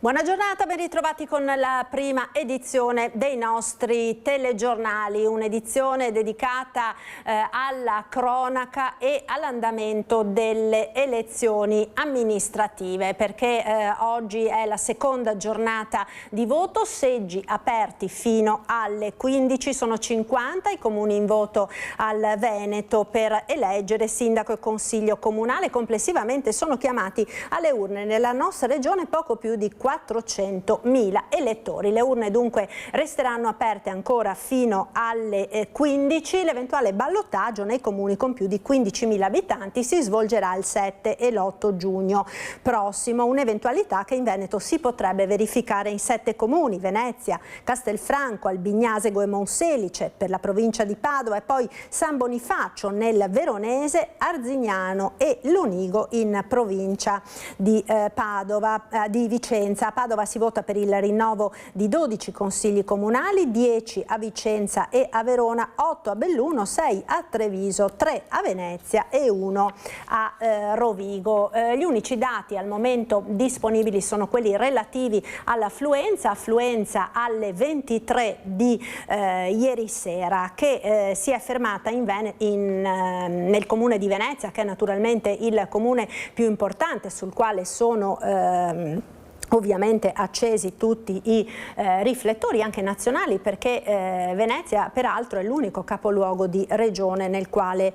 Buona giornata, ben ritrovati con la prima edizione dei nostri telegiornali, un'edizione dedicata alla cronaca e all'andamento delle elezioni amministrative, perché oggi è la seconda giornata di voto, seggi aperti fino alle 15, sono 50 i comuni in voto al Veneto per eleggere sindaco e consiglio comunale, complessivamente sono chiamati alle urne nella nostra regione poco più di 400.000 elettori. Le urne dunque resteranno aperte ancora fino alle 15. L'eventuale ballottaggio nei comuni con più di 15.000 abitanti si svolgerà il 7 e l'8 giugno prossimo, un'eventualità che in Veneto si potrebbe verificare in 7 comuni: Venezia, Castelfranco, Albignasego e Monselice per la provincia di Padova, e poi San Bonifacio nel Veronese, Arzignano e Lunigo in provincia di Vicenza. A Padova si vota per il rinnovo di 12 consigli comunali, 10 a Vicenza e a Verona, 8 a Belluno, 6 a Treviso, 3 a Venezia e 1 a Rovigo. Gli unici dati al momento disponibili sono quelli relativi all'affluenza, affluenza alle 23 di ieri sera, che si è fermata nel comune di Venezia, che è naturalmente il comune più importante, sul quale sono ovviamente accesi tutti i riflettori anche nazionali, perché Venezia peraltro è l'unico capoluogo di regione nel quale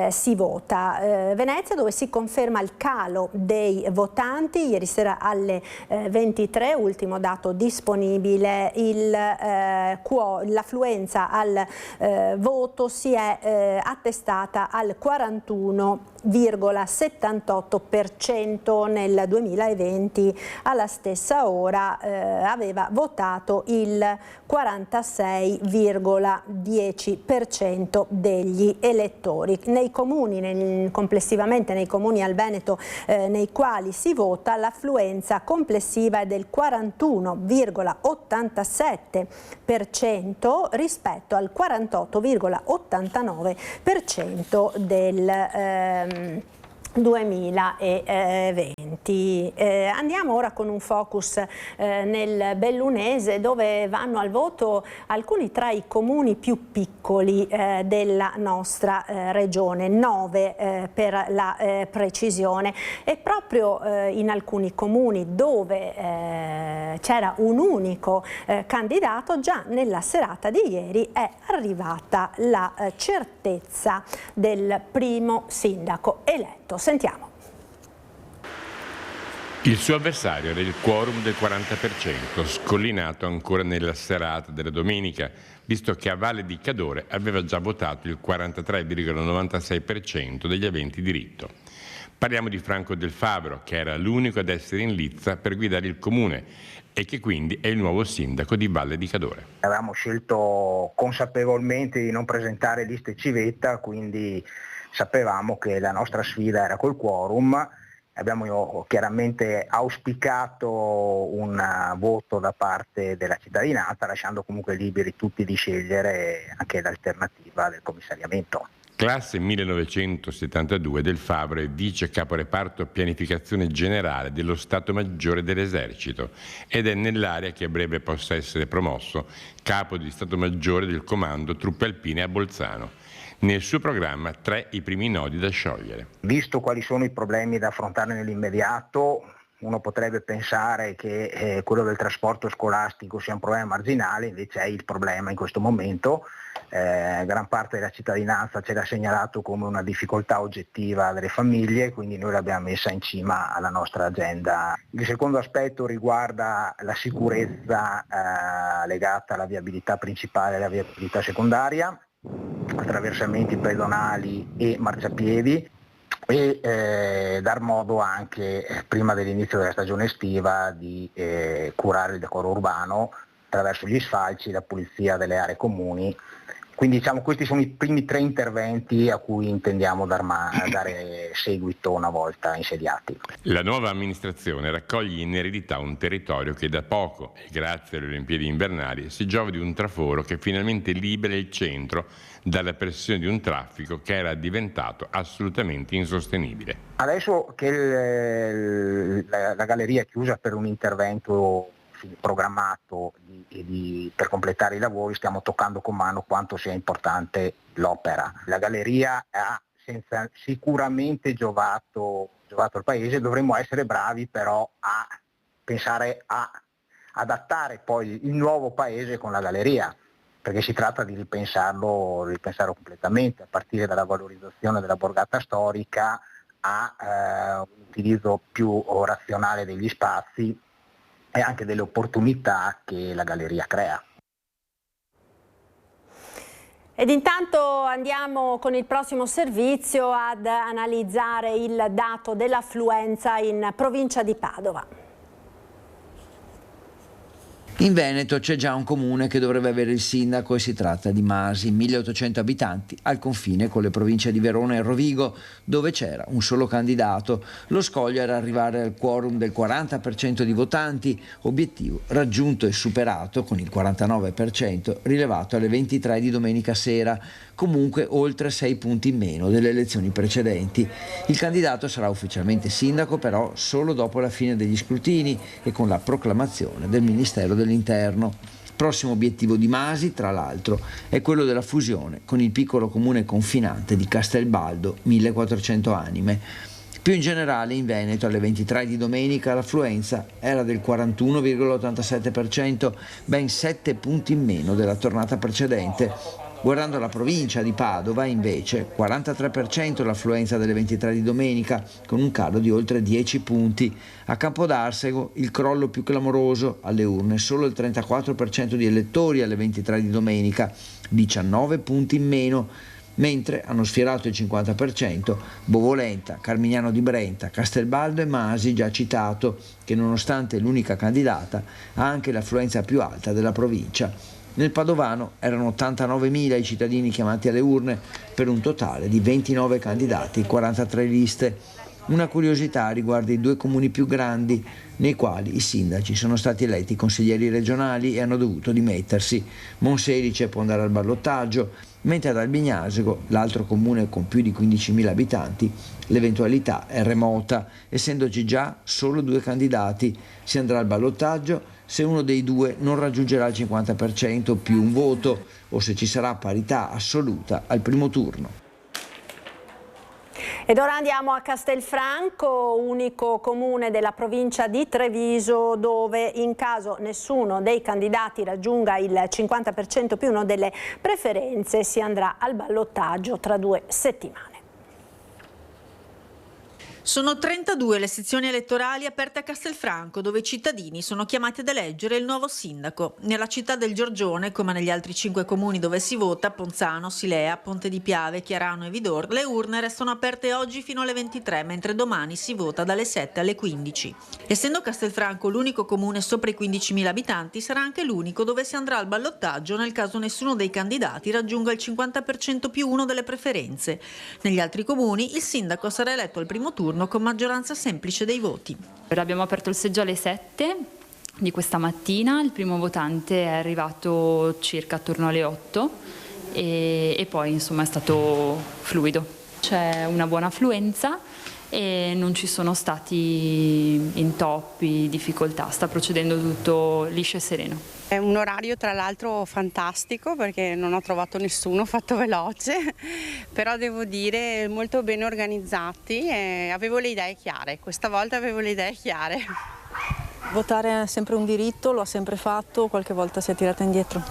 si vota. Venezia, dove si conferma il calo dei votanti, ieri sera alle 23, ultimo dato disponibile, l'affluenza al voto si è attestata al 41,78%, nel 2020 alla stessa ora aveva votato il 46,10% degli elettori. Nei comuni, complessivamente nei comuni al Veneto nei quali si vota, l'affluenza complessiva è del 41,87% rispetto al 48,89% del 2020. Andiamo ora con un focus nel Bellunese, dove vanno al voto alcuni tra i comuni più piccoli della nostra regione, 9 per la precisione, e proprio in alcuni comuni dove c'era un unico candidato, già nella serata di ieri è arrivata la certezza del primo sindaco eletto. Sentiamo. Il suo avversario era il quorum del 40%, scollinato ancora nella serata della domenica, visto che a Valle di Cadore aveva già votato il 43,96% degli aventi diritto. Parliamo di Franco Del Fabro, che era l'unico ad essere in lizza per guidare il comune e che quindi è il nuovo sindaco di Valle di Cadore. Avevamo scelto consapevolmente di non presentare liste civetta, quindi sapevamo che la nostra sfida era col quorum. Abbiamo chiaramente auspicato un voto da parte della cittadinanza, lasciando comunque liberi tutti di scegliere anche l'alternativa del commissariamento. Classe 1972, Del Fabro è vice caporeparto pianificazione generale dello Stato Maggiore dell'Esercito ed è nell'area che a breve possa essere promosso capo di Stato Maggiore del Comando Truppe Alpine a Bolzano. Nel suo programma 3 i primi nodi da sciogliere. Visto quali sono i problemi da affrontare nell'immediato, uno potrebbe pensare che quello del trasporto scolastico sia un problema marginale, invece è il problema in questo momento. Gran parte della cittadinanza ce l'ha segnalato come una difficoltà oggettiva delle famiglie, quindi noi l'abbiamo messa in cima alla nostra agenda. Il secondo aspetto riguarda la sicurezza legata alla viabilità principale e alla viabilità secondaria, attraversamenti pedonali e marciapiedi, e dar modo anche prima dell'inizio della stagione estiva di curare il decoro urbano attraverso gli sfalci, la pulizia delle aree comuni, Quindi diciamo questi sono i primi 3 interventi a cui intendiamo dare seguito una volta insediati. La nuova amministrazione raccoglie in eredità un territorio che da poco, e grazie alle Olimpiadi invernali, si giova di un traforo che finalmente libera il centro dalla pressione di un traffico che era diventato assolutamente insostenibile. Adesso che la galleria è chiusa per un intervento programmato per completare i lavori, stiamo toccando con mano quanto sia importante l'opera. La galleria ha sicuramente giovato al paese, dovremmo essere bravi però a pensare a adattare poi il nuovo paese con la galleria, perché si tratta di ripensarlo completamente, a partire dalla valorizzazione della borgata storica a un utilizzo più razionale degli spazi e anche delle opportunità che la galleria crea. Ed intanto andiamo con il prossimo servizio ad analizzare il dato dell'affluenza in provincia di Padova. In Veneto c'è già un comune che dovrebbe avere il sindaco e si tratta di Masi, 1800 abitanti, al confine con le province di Verona e Rovigo, dove c'era un solo candidato. Lo scoglio era arrivare al quorum del 40% di votanti, obiettivo raggiunto e superato con il 49% rilevato alle 23 di domenica sera, comunque oltre 6 punti in meno delle elezioni precedenti. Il candidato sarà ufficialmente sindaco però solo dopo la fine degli scrutini e con la proclamazione del Ministero dell'Interno. Prossimo obiettivo di Masi, tra l'altro, è quello della fusione con il piccolo comune confinante di Castelbaldo, 1400 anime. Più in generale in Veneto alle 23 di domenica l'affluenza era del 41,87%, ben 7 punti in meno della tornata precedente. Guardando la provincia di Padova, invece, 43% l'affluenza delle 23 di domenica, con un calo di oltre 10 punti. A Campodarsego il crollo più clamoroso, alle urne solo il 34% di elettori alle 23 di domenica, 19 punti in meno, mentre hanno sfiorato il 50% Bovolenta, Carmignano di Brenta, Castelbaldo e Masi, già citato, che nonostante l'unica candidata ha anche l'affluenza più alta della provincia. Nel Padovano erano 89.000 i cittadini chiamati alle urne per un totale di 29 candidati, 43 liste. Una curiosità riguarda i 2 comuni più grandi nei quali i sindaci sono stati eletti consiglieri regionali e hanno dovuto dimettersi. Monselice può andare al ballottaggio, mentre ad Albignasego, l'altro comune con più di 15.000 abitanti, l'eventualità è remota, essendoci già solo 2 candidati. Si andrà al ballottaggio se uno dei 2 non raggiungerà il 50% più un voto o se ci sarà parità assoluta al primo turno. Ed ora andiamo a Castelfranco, unico comune della provincia di Treviso, dove in caso nessuno dei candidati raggiunga il 50% più uno delle preferenze si andrà al ballottaggio tra 2 settimane. Sono 32 le sezioni elettorali aperte a Castelfranco, dove i cittadini sono chiamati ad eleggere il nuovo sindaco. Nella città del Giorgione, come negli altri 5 comuni dove si vota, Ponzano, Silea, Ponte di Piave, Chiarano e Vidor, le urne restano aperte oggi fino alle 23, mentre domani si vota dalle 7 alle 15. Essendo Castelfranco l'unico comune sopra i 15.000 abitanti, sarà anche l'unico dove si andrà al ballottaggio nel caso nessuno dei candidati raggiunga il 50% più uno delle preferenze. Negli altri comuni il sindaco sarà eletto al primo turno con maggioranza semplice dei voti. Abbiamo aperto il seggio alle 7 di questa mattina, il primo votante è arrivato circa attorno alle 8 e poi insomma è stato fluido. C'è una buona affluenza e non ci sono stati intoppi, difficoltà, sta procedendo tutto liscio e sereno. È un orario tra l'altro fantastico perché non ho trovato nessuno, fatto veloce, però devo dire molto ben organizzati e avevo le idee chiare, questa volta avevo le idee chiare. Votare è sempre un diritto, lo ha sempre fatto, qualche volta si è tirata indietro.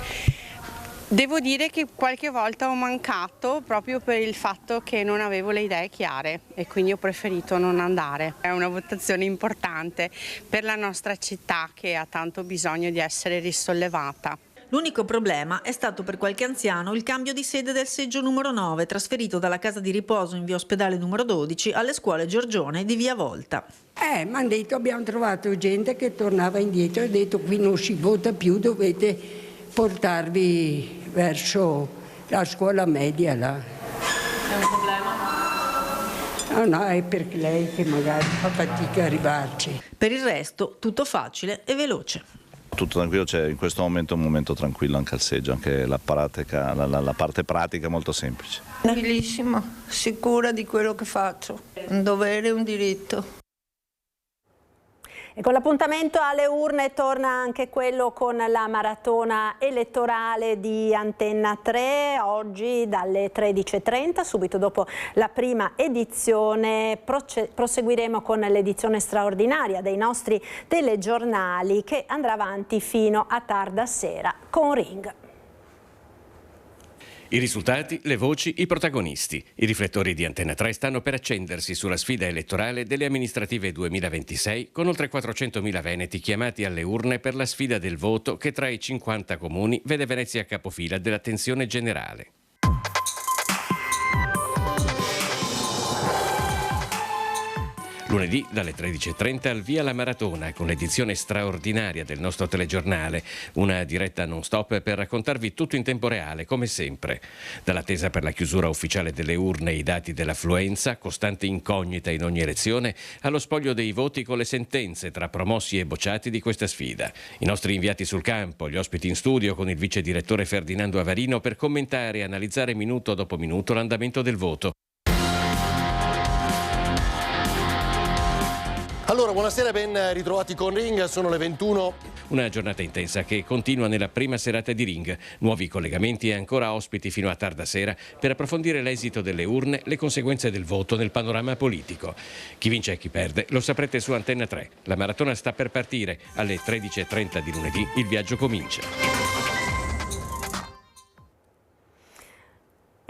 Devo dire che qualche volta ho mancato proprio per il fatto che non avevo le idee chiare e quindi ho preferito non andare. È una votazione importante per la nostra città che ha tanto bisogno di essere risollevata. L'unico problema è stato per qualche anziano il cambio di sede del seggio numero 9, trasferito dalla casa di riposo in via Ospedale numero 12 alle scuole Giorgione di via Volta. Mi hanno detto, abbiamo trovato gente che tornava indietro e ha detto qui non si vota più, dovete portarvi verso la scuola media là. È un problema? No, è per lei che magari fa fatica a arrivarci. Per il resto tutto facile e veloce. Tutto tranquillo, c'è in questo momento un momento tranquillo anche al seggio, anche la parte pratica è molto semplice. Tranquillissima, sicura di quello che faccio, un dovere e un diritto. E con l'appuntamento alle urne torna anche quello con la maratona elettorale di Antenna 3, oggi dalle 13:30, subito dopo la prima edizione proseguiremo con l'edizione straordinaria dei nostri telegiornali che andrà avanti fino a tarda sera con Ring. I risultati, le voci, i protagonisti. I riflettori di Antenna 3 stanno per accendersi sulla sfida elettorale delle amministrative 2026 con oltre 400.000 veneti chiamati alle urne per la sfida del voto che tra i 50 comuni vede Venezia a capofila dell'attenzione generale. Lunedì dalle 13:30 al via la maratona con l'edizione straordinaria del nostro telegiornale, una diretta non stop per raccontarvi tutto in tempo reale come sempre. Dall'attesa per la chiusura ufficiale delle urne e i dati dell'affluenza, costante incognita in ogni elezione, allo spoglio dei voti con le sentenze tra promossi e bocciati di questa sfida. I nostri inviati sul campo, gli ospiti in studio con il vice direttore Ferdinando Avarino per commentare e analizzare minuto dopo minuto l'andamento del voto. Allora, buonasera, ben ritrovati con Ring, sono le 21. Una giornata intensa che continua nella prima serata di Ring. Nuovi collegamenti e ancora ospiti fino a tarda sera per approfondire l'esito delle urne, le conseguenze del voto nel panorama politico. Chi vince e chi perde lo saprete su Antenna 3. La maratona sta per partire. Alle 13:30 di lunedì il viaggio comincia.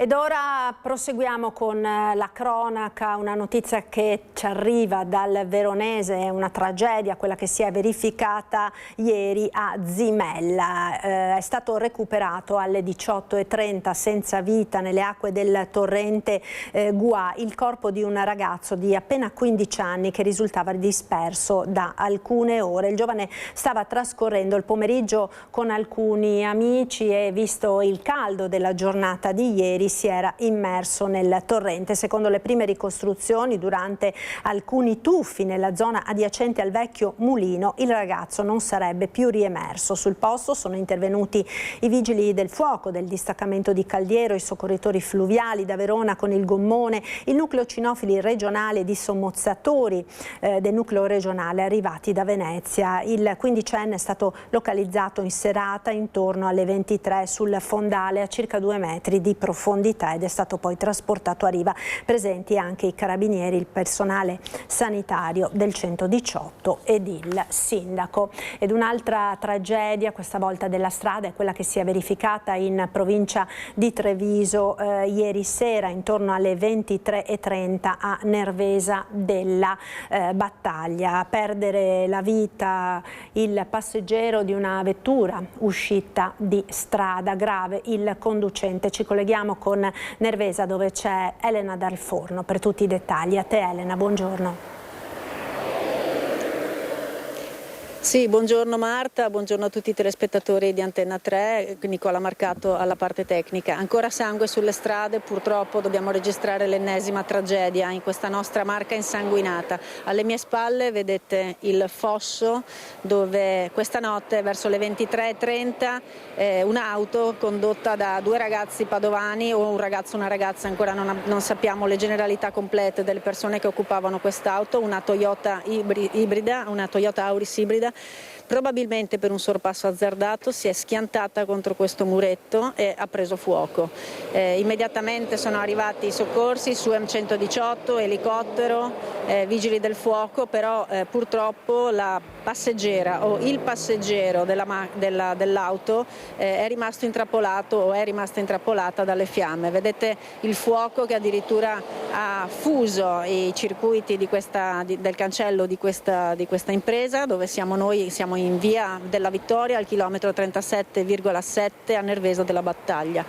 Ed ora proseguiamo con la cronaca, una notizia che ci arriva dal Veronese, una tragedia, quella che si è verificata ieri a Zimella. È stato recuperato alle 18:30 senza vita nelle acque del torrente Guà il corpo di un ragazzo di appena 15 anni che risultava disperso da alcune ore. Il giovane stava trascorrendo il pomeriggio con alcuni amici e, visto il caldo della giornata di ieri, si era immerso nel torrente. Secondo le prime ricostruzioni, durante alcuni tuffi nella zona adiacente al vecchio mulino, il ragazzo non sarebbe più riemerso. Sul posto sono intervenuti i vigili del fuoco del distaccamento di Caldiero, i soccorritori fluviali da Verona con il gommone, il nucleo cinofili regionale di sommozzatori del nucleo regionale arrivati da Venezia. Il 15enne è stato localizzato in serata intorno alle 23 sul fondale a circa 2 metri di profondità ed è stato poi trasportato a riva. Presenti anche i carabinieri, il personale sanitario del 118 ed il sindaco. Ed un'altra tragedia, questa volta della strada, è quella che si è verificata in provincia di Treviso ieri sera intorno alle 23:30 a Nervesa della Battaglia. A perdere la vita il passeggero di una vettura uscita di strada, grave il conducente. Ci colleghiamo con Nervesa dove c'è Elena Dal Forno per tutti i dettagli. A te Elena, buongiorno. Sì, buongiorno Marta, buongiorno a tutti i telespettatori di Antenna 3, Nicola Marcato alla parte tecnica. Ancora sangue sulle strade, purtroppo dobbiamo registrare l'ennesima tragedia in questa nostra Marca insanguinata. Alle mie spalle vedete il fosso dove questa notte verso le 23:30 un'auto condotta da 2 ragazzi padovani, o un ragazzo o una ragazza, ancora non sappiamo le generalità complete delle persone che occupavano quest'auto, una Toyota ibrida, una Toyota Auris ibrida. Probabilmente per un sorpasso azzardato si è schiantata contro questo muretto e ha preso fuoco. Immediatamente sono arrivati i soccorsi su M118, elicottero, vigili del fuoco, però purtroppo la passeggera o il passeggero dell'auto è rimasto intrappolato o è rimasta intrappolata dalle fiamme. Vedete il fuoco che addirittura ha fuso i circuiti del cancello di questa impresa, dove siamo noi, siamo in via della Vittoria al chilometro 37,7 a Nervesa della Battaglia.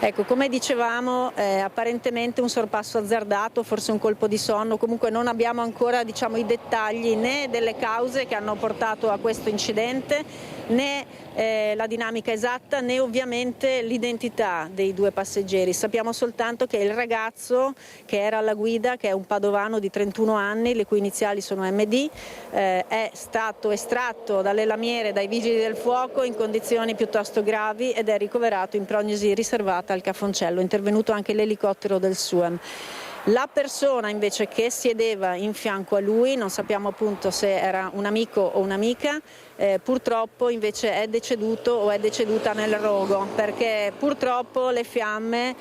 Ecco, come dicevamo, apparentemente un sorpasso azzardato, forse un colpo di sonno, comunque non abbiamo ancora i dettagli né delle cause che hanno portato a questo incidente né la dinamica esatta né ovviamente l'identità dei due passeggeri. Sappiamo soltanto che il ragazzo che era alla guida, che è un padovano di 31 anni, le cui iniziali sono MD, è stato estratto dalle lamiere dai vigili del fuoco in condizioni piuttosto gravi ed è ricoverato in prognosi riservata al Cafoncello. È intervenuto anche l'elicottero del SUAM. La persona invece che siedeva in fianco a lui, non sappiamo appunto se era un amico o un'amica, purtroppo invece è deceduto o è deceduta nel rogo, perché purtroppo le fiamme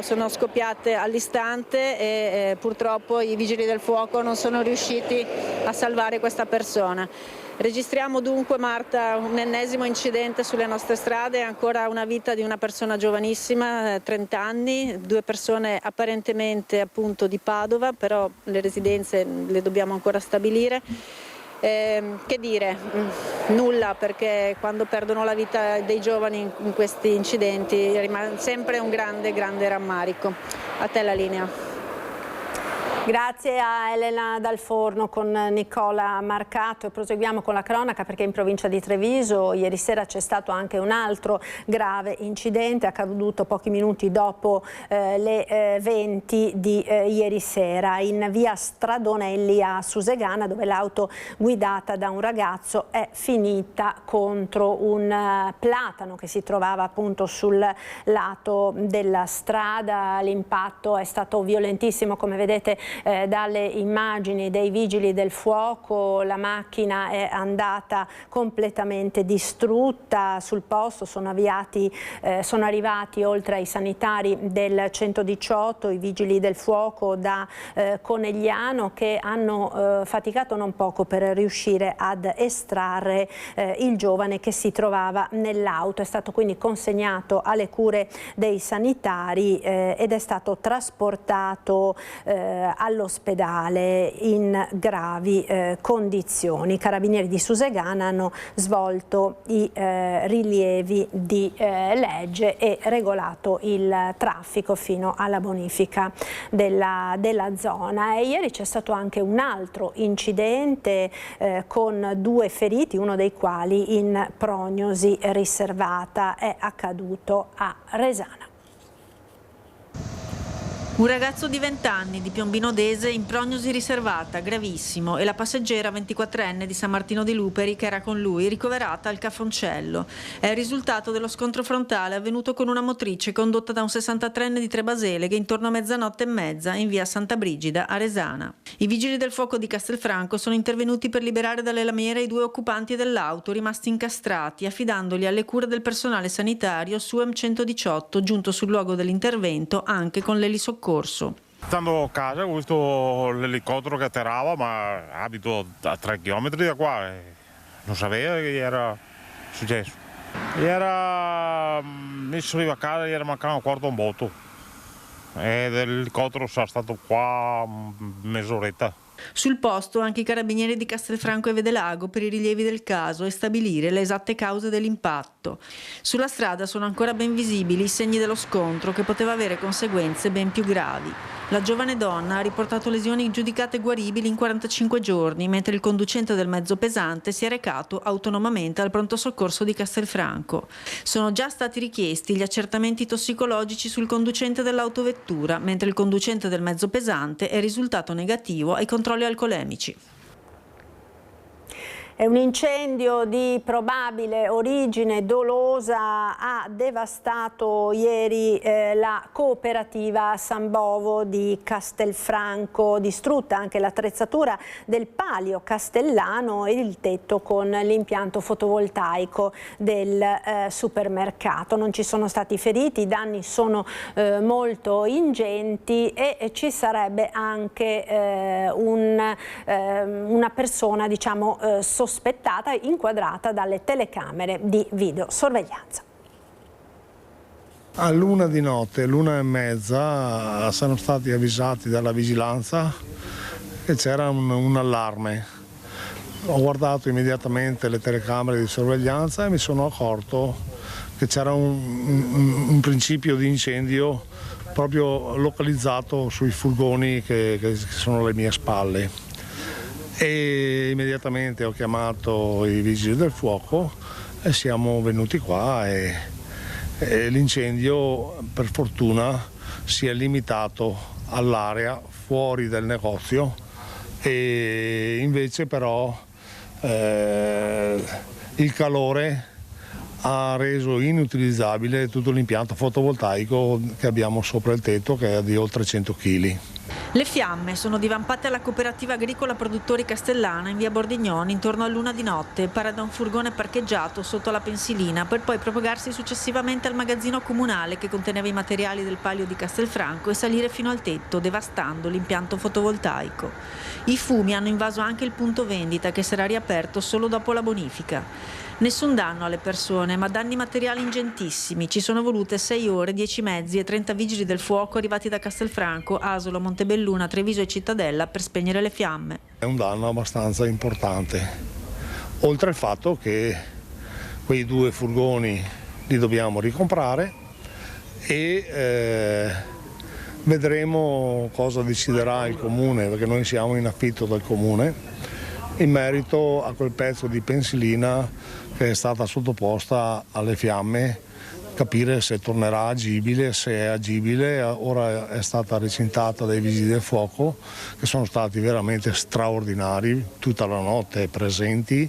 sono scoppiate all'istante e purtroppo i vigili del fuoco non sono riusciti a salvare questa persona. Registriamo dunque, Marta, un ennesimo incidente sulle nostre strade, ancora una vita di una persona giovanissima, 30 anni, due persone apparentemente appunto di Padova, però le residenze le dobbiamo ancora stabilire. Che dire? Nulla, perché quando perdono la vita dei giovani in questi incidenti rimane sempre un grande rammarico. A te la linea. Grazie a Elena Dal Forno con Nicola Marcato, e proseguiamo con la cronaca perché in provincia di Treviso ieri sera c'è stato anche un altro grave incidente accaduto pochi minuti dopo le 20 di ieri sera in via Stradonelli a Susegana, dove l'auto guidata da un ragazzo è finita contro un platano che si trovava appunto sul lato della strada. L'impatto è stato violentissimo, come vedete dalle immagini dei vigili del fuoco. La macchina è andata completamente distrutta. Sul posto sono arrivati oltre ai sanitari del 118 i vigili del fuoco da Conegliano, che hanno faticato non poco per riuscire ad estrarre il giovane che si trovava nell'auto. È stato quindi consegnato alle cure dei sanitari ed è stato trasportato all'ospedale in gravi condizioni. I carabinieri di Susegana hanno svolto i rilievi di legge e regolato il traffico fino alla bonifica della zona. E ieri c'è stato anche un altro incidente con 2 feriti, uno dei quali in prognosi riservata. È accaduto a Resana. Un ragazzo di 20 anni di Piombino Dese in prognosi riservata, gravissimo, e la passeggera 24enne di San Martino di Luperi che era con lui, ricoverata al Cafoncello. È il risultato dello scontro frontale avvenuto con una motrice condotta da un 63enne di Trebasele che intorno a 00:30 in via Santa Brigida a Resana. I vigili del fuoco di Castelfranco sono intervenuti per liberare dalle lamiere i 2 occupanti dell'auto rimasti incastrati, affidandoli alle cure del personale sanitario SUAM 118, giunto sul luogo dell'intervento anche con l'elisoccorso. Stando a casa ho visto l'elicottero che atterrava, ma abito a 3 chilometri da qua e non sapeva che era successo. Sono a casa e era mancato un quarto un botto e l'elicottero sarà stato qua mezz'oretta. Sul posto anche i carabinieri di Castelfranco e Vedelago per i rilievi del caso e stabilire le esatte cause dell'impatto. Sulla strada sono ancora ben visibili i segni dello scontro che poteva avere conseguenze ben più gravi. La giovane donna ha riportato lesioni giudicate guaribili in 45 giorni, mentre il conducente del mezzo pesante si è recato autonomamente al pronto soccorso di Castelfranco. Sono già stati richiesti gli accertamenti tossicologici sul conducente dell'autovettura, mentre il conducente del mezzo pesante è risultato negativo ai controlli alcolemici. E un incendio di probabile origine dolosa ha devastato ieri la cooperativa San Bovo di Castelfranco, distrutta anche l'attrezzatura del palio castellano e il tetto con l'impianto fotovoltaico del supermercato. Non ci sono stati feriti, i danni sono molto ingenti e ci sarebbe anche una persona, diciamo, sospettata, inquadrata dalle telecamere di videosorveglianza. All'1 di notte, l'1:30, sono stati avvisati dalla vigilanza che c'era un allarme. Ho guardato immediatamente le telecamere di sorveglianza e mi sono accorto che c'era un principio di incendio proprio localizzato sui furgoni che sono alle mie spalle. E immediatamente ho chiamato i vigili del fuoco e siamo venuti qua e l'incendio per fortuna si è limitato all'area fuori del negozio, e invece però il calore ha reso inutilizzabile tutto l'impianto fotovoltaico che abbiamo sopra il tetto, che è di oltre 100 kg. Le fiamme sono divampate alla cooperativa agricola produttori Castellana in via Bordignoni intorno all'1 di notte, pare da un furgone parcheggiato sotto la pensilina, per poi propagarsi successivamente al magazzino comunale che conteneva i materiali del palio di Castelfranco e salire fino al tetto, devastando l'impianto fotovoltaico. I fumi hanno invaso anche il punto vendita, che sarà riaperto solo dopo la bonifica. Nessun danno alle persone, ma danni materiali ingentissimi. Ci sono volute 6 ore, 10 mezzi e 30 vigili del fuoco arrivati da Castelfranco, Asolo, Montebelluna, Treviso e Cittadella per spegnere le fiamme. È un danno abbastanza importante, oltre al fatto che quei 2 furgoni li dobbiamo ricomprare e vedremo cosa deciderà il Comune, perché noi siamo in affitto dal Comune, in merito a quel pezzo di pensilina che è stata sottoposta alle fiamme, capire se tornerà agibile, se è agibile. Ora è stata recintata dai vigili del fuoco, che sono stati veramente straordinari, tutta la notte presenti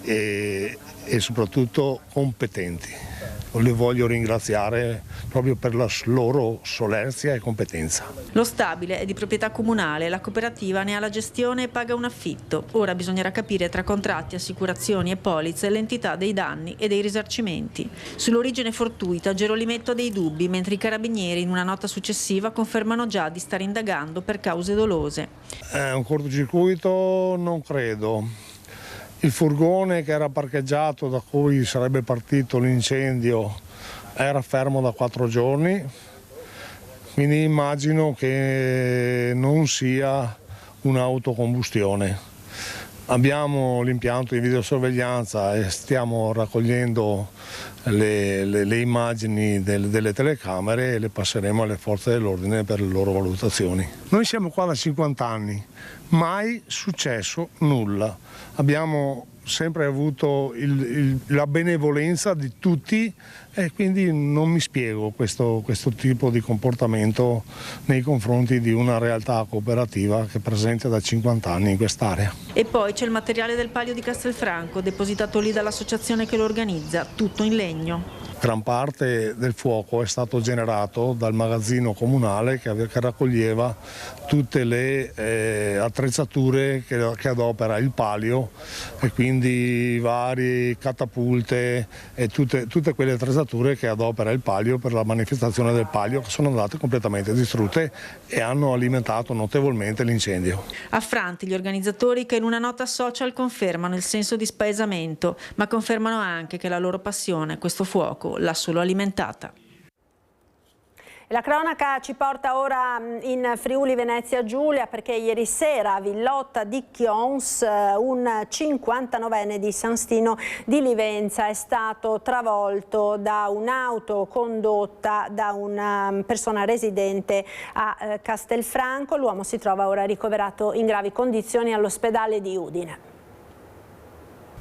e soprattutto competenti. Li voglio ringraziare proprio per la loro solerzia e competenza. Lo stabile è di proprietà comunale, la cooperativa ne ha la gestione e paga un affitto. Ora bisognerà capire tra contratti, assicurazioni e polizze l'entità dei danni e dei risarcimenti. Sull'origine fortuita Gerolimetto ha dei dubbi, mentre i carabinieri in una nota successiva confermano già di stare indagando per cause dolose. Un cortocircuito non credo. Il furgone che era parcheggiato, da cui sarebbe partito l'incendio, era fermo da 4 giorni, quindi immagino che non sia un'autocombustione. Abbiamo l'impianto di videosorveglianza e stiamo raccogliendo le immagini delle telecamere e le passeremo alle forze dell'ordine per le loro valutazioni. Noi siamo qua da 50 anni, mai successo nulla. Abbiamo sempre avuto la benevolenza di tutti e quindi non mi spiego questo tipo di comportamento nei confronti di una realtà cooperativa che è presente da 50 anni in quest'area. E poi c'è il materiale del palio di Castelfranco, depositato lì dall'associazione che lo organizza, tutto in legno. Gran parte del fuoco è stato generato dal magazzino comunale che raccoglieva tutte le attrezzature che adopera il palio, e quindi varie catapulte e tutte quelle attrezzature che adopera il palio per la manifestazione del palio, che sono andate completamente distrutte e hanno alimentato notevolmente l'incendio. Affranti gli organizzatori, che in una nota social confermano il senso di spaesamento, ma confermano anche che la loro passione, questo fuoco, l'ha solo alimentata. La cronaca ci porta ora in Friuli Venezia Giulia, perché ieri sera a Villotta di Chions un 59enne di San Stino di Livenza è stato travolto da un'auto condotta da una persona residente a Castelfranco. L'uomo si trova ora ricoverato in gravi condizioni all'ospedale di Udine.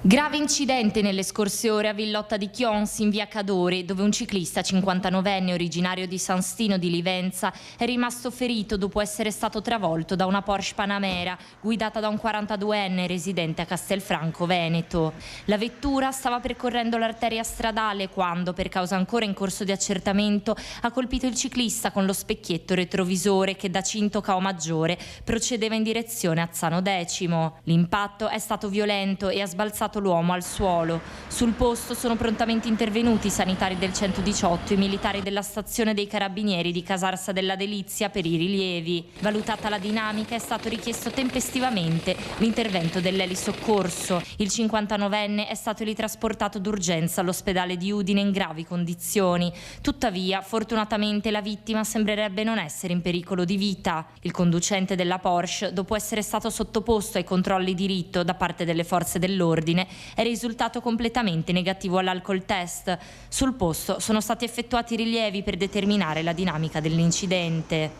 Grave incidente nelle scorse ore a Villotta di Chions in via Cadore, dove un ciclista 59enne originario di San Stino di Livenza è rimasto ferito dopo essere stato travolto da una Porsche Panamera guidata da un 42enne residente a Castelfranco Veneto. La vettura stava percorrendo l'arteria stradale quando, per causa ancora in corso di accertamento, ha colpito il ciclista con lo specchietto retrovisore che da Cinto Cao Maggiore procedeva in direzione Azzano Decimo. L'impatto è stato violento e ha sbalzato l'uomo al suolo. Sul posto sono prontamente intervenuti i sanitari del 118 e i militari della stazione dei carabinieri di Casarsa della Delizia per i rilievi. Valutata la dinamica, è stato richiesto tempestivamente l'intervento dell'elisoccorso. Il 59enne è stato ritrasportato d'urgenza all'ospedale di Udine in gravi condizioni. Tuttavia, fortunatamente la vittima sembrerebbe non essere in pericolo di vita. Il conducente della Porsche, dopo essere stato sottoposto ai controlli di rito da parte delle forze dell'ordine, è risultato completamente negativo all'alcol test. Sul posto sono stati effettuati rilievi per determinare la dinamica dell'incidente.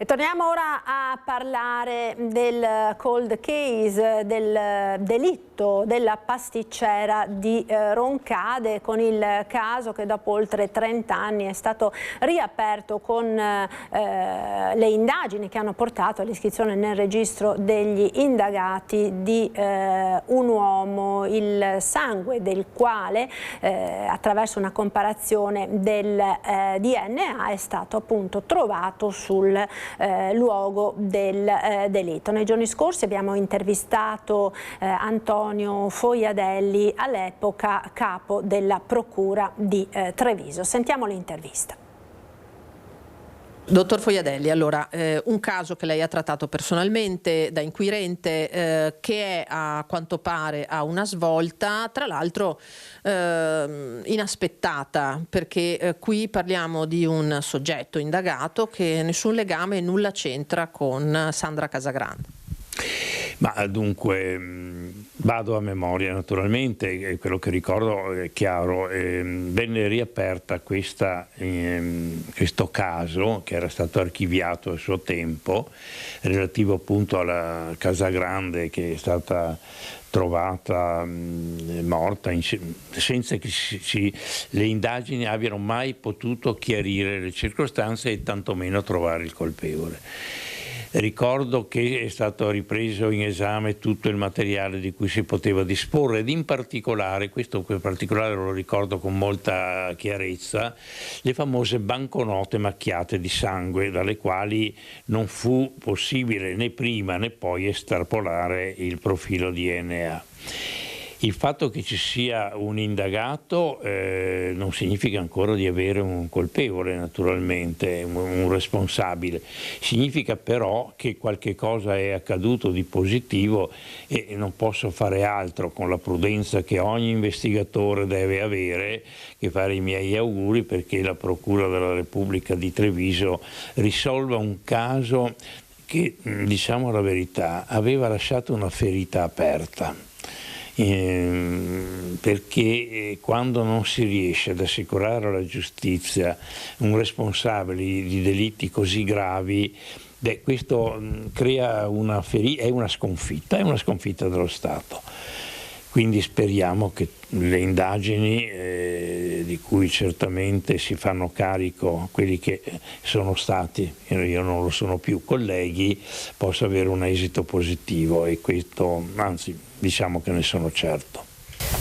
E torniamo ora a parlare del cold case, del delitto della pasticcera di Roncade, con il caso che dopo oltre 30 anni è stato riaperto con le indagini che hanno portato all'iscrizione nel registro degli indagati di un uomo, il sangue del quale attraverso una comparazione del DNA è stato appunto trovato sul luogo del delitto. Nei giorni scorsi abbiamo intervistato Antonio Foiadelli, all'epoca capo della Procura di Treviso. Sentiamo l'intervista. Dottor Foiadelli, allora, un caso che lei ha trattato personalmente da inquirente, che è a quanto pare a una svolta, tra l'altro inaspettata, perché qui parliamo di un soggetto indagato che nessun legame e nulla c'entra con Sandra Casagrande. Ma dunque vado a memoria naturalmente, quello che ricordo è chiaro, venne riaperta questo caso che era stato archiviato a suo tempo, relativo appunto alla Casagrande, che è stata trovata morta senza che le indagini abbiano mai potuto chiarire le circostanze e tantomeno trovare il colpevole. Ricordo che è stato ripreso in esame tutto il materiale di cui si poteva disporre ed in particolare, questo in particolare lo ricordo con molta chiarezza, le famose banconote macchiate di sangue, dalle quali non fu possibile né prima né poi estrapolare il profilo DNA. Il fatto che ci sia un indagato non significa ancora di avere un colpevole, naturalmente, un responsabile. Significa però che qualche cosa è accaduto di positivo e non posso fare altro, con la prudenza che ogni investigatore deve avere, che fare i miei auguri perché la Procura della Repubblica di Treviso risolva un caso che, diciamo la verità, aveva lasciato una ferita aperta. Perché quando non si riesce ad assicurare alla giustizia un responsabile di delitti così gravi, questo crea una ferita, è una sconfitta dello Stato. Quindi speriamo che le indagini di cui certamente si fanno carico quelli che sono stati, io non lo sono più, colleghi, possa avere un esito positivo, e questo, anzi, diciamo che ne sono certo.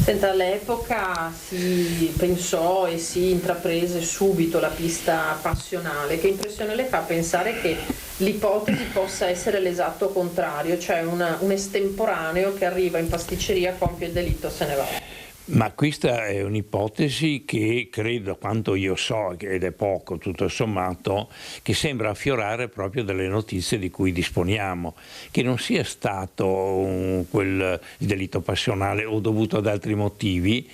Senta, all'epoca si pensò e si intraprese subito la pista passionale. Che impressione le fa pensare che l'ipotesi possa essere l'esatto contrario, cioè un estemporaneo che arriva in pasticceria, compie il delitto e se ne va? Ma questa è un'ipotesi che credo, a quanto io so, ed è poco tutto sommato, che sembra affiorare proprio dalle notizie di cui disponiamo, che non sia stato quel delitto passionale o dovuto ad altri motivi,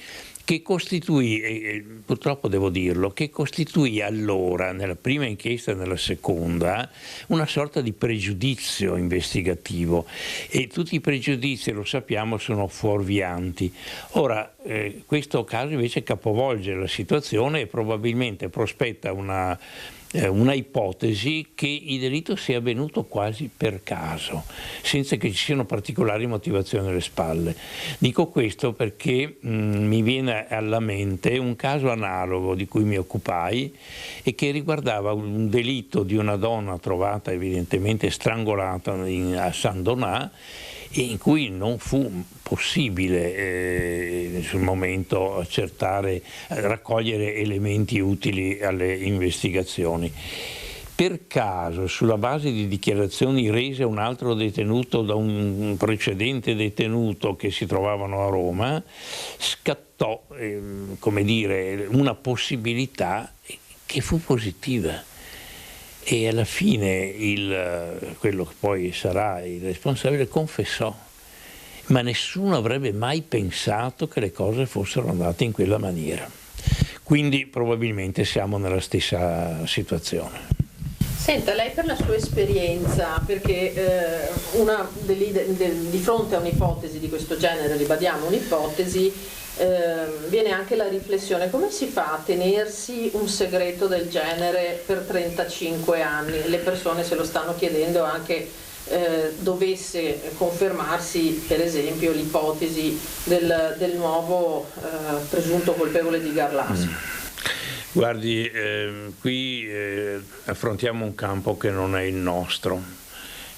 che costituì, purtroppo devo dirlo, che costituì allora, nella prima inchiesta e nella seconda, una sorta di pregiudizio investigativo, e tutti i pregiudizi, lo sappiamo, sono fuorvianti. Ora, questo caso invece capovolge la situazione e probabilmente prospetta una ipotesi che il delitto sia avvenuto quasi per caso, senza che ci siano particolari motivazioni alle spalle. Dico questo perché mi viene alla mente un caso analogo di cui mi occupai e che riguardava un delitto di una donna trovata evidentemente strangolata a San Donà, in cui non fu possibile sul momento raccogliere elementi utili alle investigazioni. Per caso, sulla base di dichiarazioni rese a un altro detenuto da un precedente detenuto che si trovavano a Roma, scattò una possibilità che fu positiva. E alla fine quello che poi sarà il responsabile confessò, ma nessuno avrebbe mai pensato che le cose fossero andate in quella maniera. Quindi probabilmente siamo nella stessa situazione. Senta, lei per la sua esperienza, perché di fronte a un'ipotesi di questo genere, ribadiamo un'ipotesi, viene anche la riflessione: come si fa a tenersi un segreto del genere per 35 anni? Le persone se lo stanno chiedendo anche dovesse confermarsi per esempio l'ipotesi del nuovo presunto colpevole di Garlasco. Guardi, qui affrontiamo un campo che non è il nostro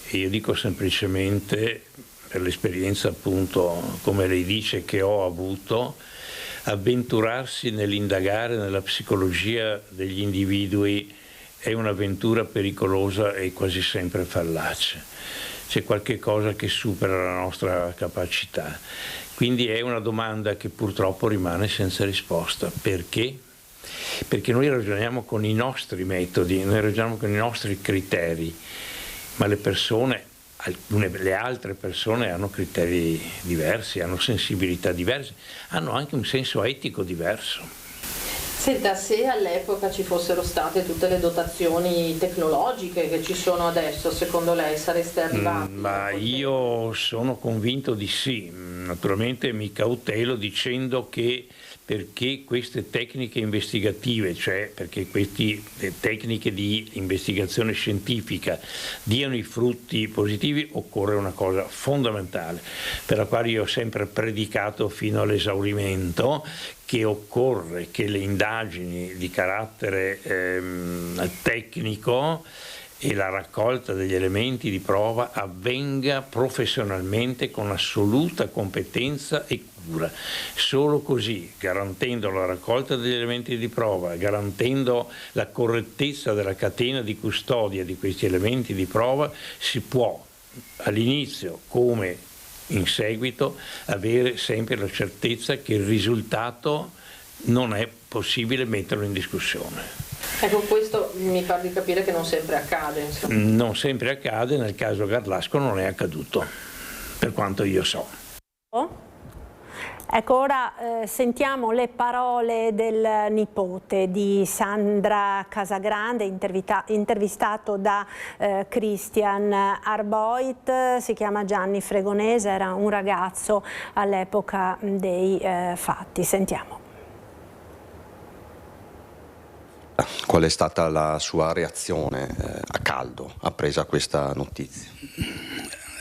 e io dico semplicemente, per l'esperienza appunto, come lei dice, che ho avuto, avventurarsi nell'indagare nella psicologia degli individui è un'avventura pericolosa e quasi sempre fallace. C'è qualche cosa che supera la nostra capacità. Quindi è una domanda che purtroppo rimane senza risposta. Perché? Perché noi ragioniamo con i nostri metodi, noi ragioniamo con i nostri criteri, ma le altre persone hanno criteri diversi, hanno sensibilità diverse, hanno anche un senso etico diverso. Senta, se all'epoca ci fossero state tutte le dotazioni tecnologiche che ci sono adesso, secondo lei sareste arrivati? Ma io sono convinto di sì. Naturalmente mi cautelo dicendo che perché queste tecniche investigative, cioè perché queste tecniche di investigazione scientifica diano i frutti positivi, occorre una cosa fondamentale, per la quale io ho sempre predicato fino all'esaurimento, che occorre che le indagini di carattere tecnico e la raccolta degli elementi di prova avvenga professionalmente con assoluta competenza e cura. Solo così, garantendo la raccolta degli elementi di prova, garantendo la correttezza della catena di custodia di questi elementi di prova, si può all'inizio come in seguito avere sempre la certezza che il risultato non è possibile metterlo in discussione. Ecco, questo mi pare di capire che non sempre accade. Insomma. Non sempre accade, nel caso Garlasco non è accaduto, per quanto io so. Ecco, ora sentiamo le parole del nipote di Sandra Casagrande, intervistato da Christian Arboit. Si chiama Gianni Fregonese, era un ragazzo all'epoca dei fatti. Sentiamo. Qual è stata la sua reazione a caldo appresa questa notizia?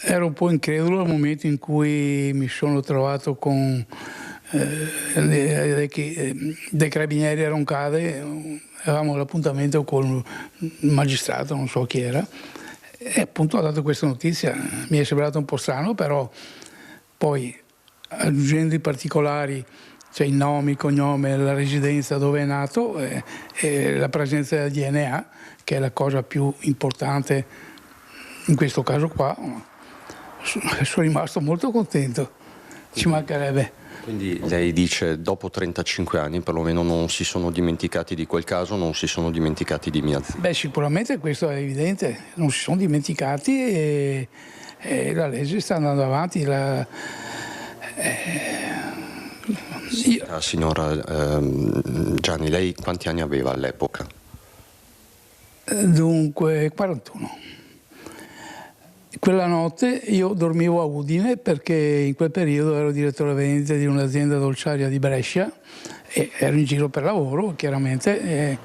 Ero un po' incredulo al momento in cui mi sono trovato con dei carabinieri a Roncade, avevamo l'appuntamento con il magistrato, non so chi era, e appunto ho dato questa notizia. Mi è sembrato un po' strano, però poi aggiungendo i particolari, cioè il nome, il cognome, la residenza dove è nato e la presenza del DNA, che è la cosa più importante in questo caso qua, sono rimasto molto contento, ci mancherebbe. Quindi lei dice dopo 35 anni perlomeno non si sono dimenticati di quel caso, non si sono dimenticati di mia zia? Beh, sicuramente questo è evidente, non si sono dimenticati e la legge sta andando avanti. Signora Gianni, lei quanti anni aveva all'epoca? Dunque 41. Quella notte io dormivo a Udine perché in quel periodo ero direttore vendita di un'azienda dolciaria di Brescia e ero in giro per lavoro, chiaramente.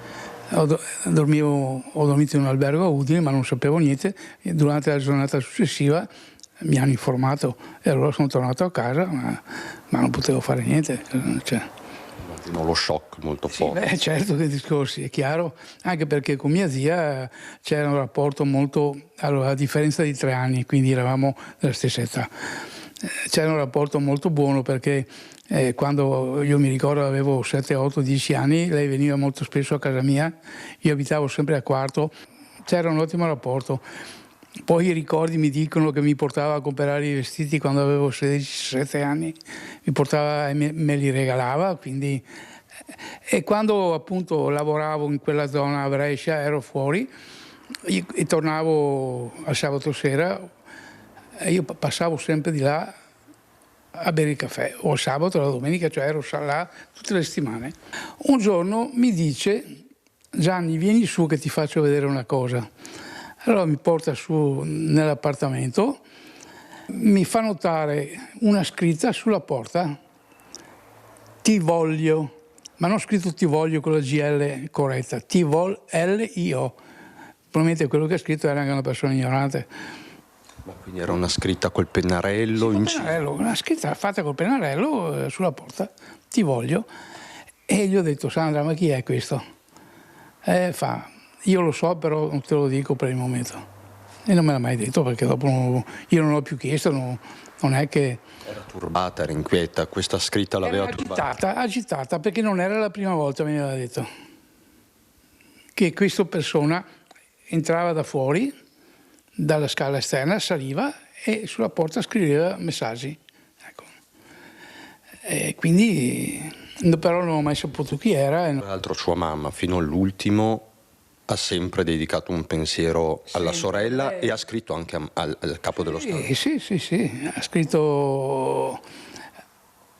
Ho dormito in un albergo a Udine, ma non sapevo niente. E durante la giornata successiva mi hanno informato e allora sono tornato a casa, ma non potevo fare niente. Cioè. Lo shock molto forte. Beh, certo che discorsi, è chiaro, anche perché con mia zia c'era un rapporto molto, allora, a differenza di 3 anni, quindi eravamo della stessa età, c'era un rapporto molto buono perché quando io mi ricordo avevo 7, 8, 10 anni, lei veniva molto spesso a casa mia, io abitavo sempre a Quarto, c'era un ottimo rapporto. Poi i ricordi mi dicono che mi portava a comprare i vestiti quando avevo 16-17 anni, mi portava e me li regalava, quindi. E quando appunto lavoravo in quella zona a Brescia, ero fuori e tornavo al sabato sera, io passavo sempre di là a bere il caffè, o il sabato o la domenica, cioè ero là tutte le settimane. Un giorno mi dice: Gianni, vieni su che ti faccio vedere una cosa. Allora mi porta su nell'appartamento, mi fa notare una scritta sulla porta ti voglio, ma non scritto ti voglio con la GL corretta, L-I-O. Probabilmente quello che ha scritto era anche una persona ignorante. Ma quindi era una scritta col pennarello? Sì, una scritta fatta col pennarello sulla porta, ti voglio. E gli ho detto, Sandra, ma chi è questo? Io lo so, però non te lo dico per il momento. E non me l'ha mai detto, perché dopo io non l'ho più chiesto, non è che... Era turbata, era inquieta, questa scritta l'aveva turbata? Agitata, perché non era la prima volta, mi aveva detto, che questa persona entrava da fuori, dalla scala esterna, saliva e sulla porta scriveva messaggi. Ecco. E quindi, però non ho mai saputo chi era. Tra l'altro sua mamma, fino all'ultimo, ha sempre dedicato un pensiero alla sorella e ha scritto anche al capo dello Stato. Sì, ha scritto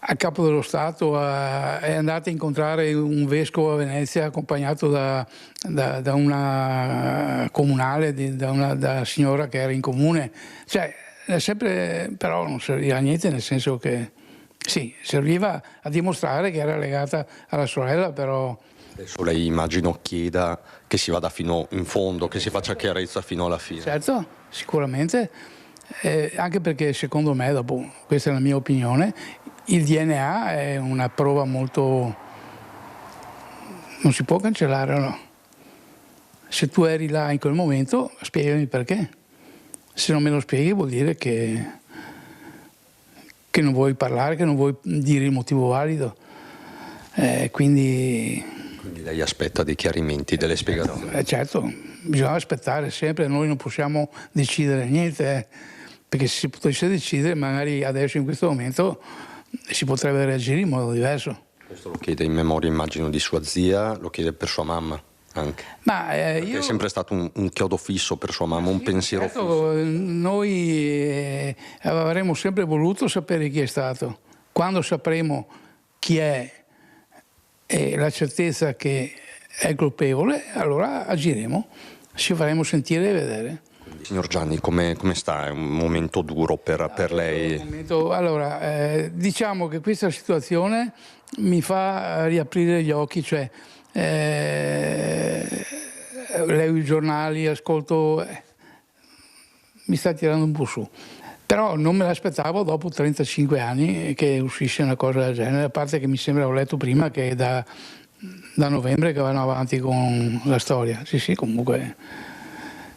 al capo dello Stato, è andata a incontrare un vescovo a Venezia accompagnato da una comunale, da una signora che era in comune. Cioè, sempre, però non serviva a niente, nel senso che sì, serviva a dimostrare che era legata alla sorella, però... Adesso lei, immagino, chieda che si vada fino in fondo, che si faccia chiarezza fino alla fine. Certo, sicuramente, anche perché secondo me, dopo, questa è la mia opinione, il DNA è una prova molto... non si può cancellare, no? Se tu eri là in quel momento, spiegami perché. Se non me lo spieghi vuol dire che non vuoi parlare, che non vuoi dire il motivo valido. Quindi lei aspetta dei chiarimenti, delle spiegazioni? Certo, bisogna aspettare sempre, noi non possiamo decidere niente, perché se si potesse decidere magari adesso in questo momento si potrebbe reagire in modo diverso. Questo lo chiede in memoria, immagino, di sua zia, lo chiede per sua mamma anche. Perché è sempre stato un chiodo fisso per sua mamma, un pensiero fisso. Noi avremmo sempre voluto sapere chi è stato. Quando sapremo chi è e la certezza che è colpevole, allora agiremo, ci faremo sentire e vedere. Signor Gianni, come sta? È un momento duro per lei? Allora, diciamo che questa situazione mi fa riaprire gli occhi, cioè leggo i giornali, ascolto, mi sta tirando un po' su. Però non me l'aspettavo dopo 35 anni che uscisse una cosa del genere, a parte che mi sembra, ho letto prima, che è da novembre che vanno avanti con la storia. Sì, comunque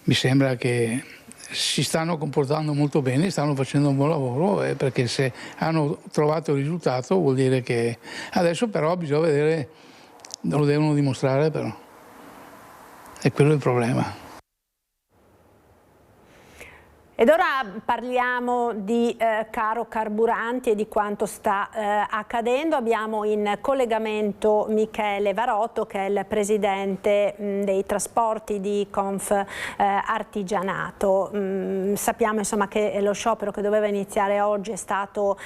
mi sembra che si stanno comportando molto bene, stanno facendo un buon lavoro, perché se hanno trovato il risultato vuol dire che... Adesso però bisogna vedere, lo devono dimostrare però. E quello è il problema. Ed ora parliamo di caro carburanti e di quanto sta accadendo. Abbiamo in collegamento Michele Varotto, che è il presidente dei trasporti di Confartigianato. Sappiamo insomma che lo sciopero che doveva iniziare oggi è stato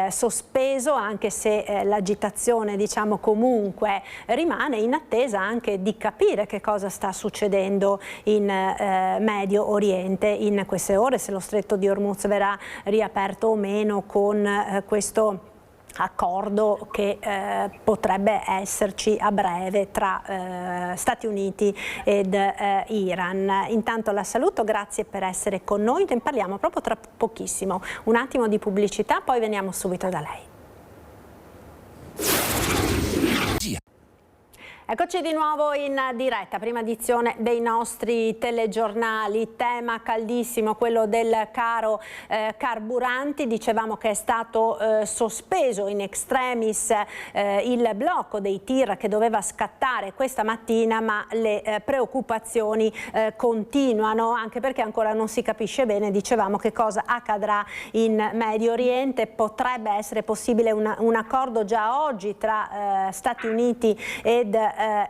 sospeso, anche se l'agitazione, diciamo, comunque rimane, in attesa anche di capire che cosa sta succedendo in Medio Oriente in queste ore, se lo stretto di Hormuz verrà riaperto o meno con questo accordo che potrebbe esserci a breve tra Stati Uniti ed Iran. Intanto la saluto, grazie per essere con noi, ne parliamo proprio tra pochissimo. Un attimo di pubblicità, poi veniamo subito da lei. Eccoci di nuovo in diretta, prima edizione dei nostri telegiornali, tema caldissimo, quello del caro carburanti. Dicevamo che è stato sospeso in extremis il blocco dei tir che doveva scattare questa mattina, ma le preoccupazioni continuano, anche perché ancora non si capisce bene, dicevamo, che cosa accadrà in Medio Oriente. Potrebbe essere possibile un accordo già oggi tra Stati Uniti ed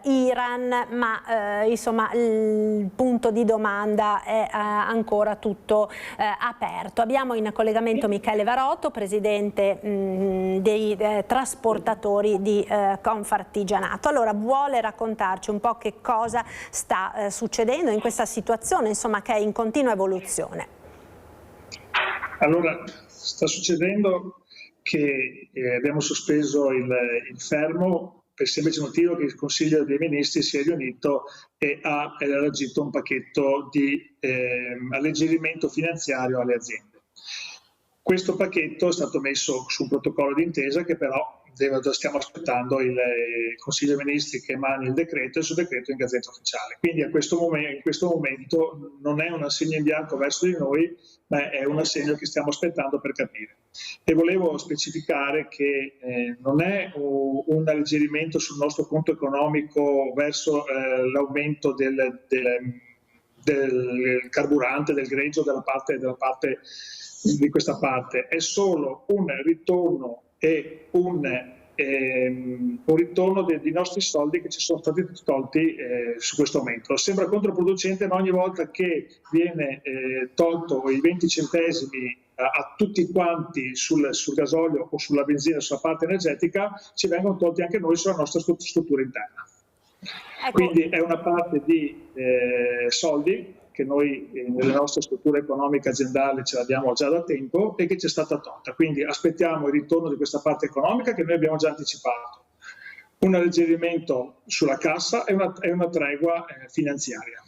Iran, ma insomma il punto di domanda è ancora tutto aperto. Abbiamo in collegamento Michele Varotto, presidente dei trasportatori di Confartigianato. Allora, vuole raccontarci un po' che cosa sta succedendo in questa situazione, insomma, che è in continua evoluzione? Allora, sta succedendo che abbiamo sospeso il fermo per il semplice motivo che il Consiglio dei Ministri si è riunito e ha elargito un pacchetto di alleggerimento finanziario alle aziende. Questo pacchetto è stato messo su un protocollo d'intesa che però stiamo aspettando il Consiglio dei Ministri che emani il decreto e il suo decreto in Gazzetta Ufficiale. Quindi in questo momento non è un assegno in bianco verso di noi, ma è un assegno che stiamo aspettando per capire. E volevo specificare che non è un alleggerimento sul nostro conto economico verso l'aumento del carburante, del greggio della parte di questa parte, è solo un ritorno e un ritorno dei nostri soldi che ci sono stati tolti su questo aumento. Sembra controproducente, ma ogni volta che viene tolto i 20 centesimi a tutti quanti sul gasolio o sulla benzina, sulla parte energetica, ci vengono tolti anche noi sulla nostra struttura interna. Ecco. Quindi è una parte di soldi che noi nelle nostre strutture economiche aziendali ce l'abbiamo già da tempo e che ci è stata tolta. Quindi aspettiamo il ritorno di questa parte economica che noi abbiamo già anticipato. Un alleggerimento sulla cassa e una tregua finanziaria.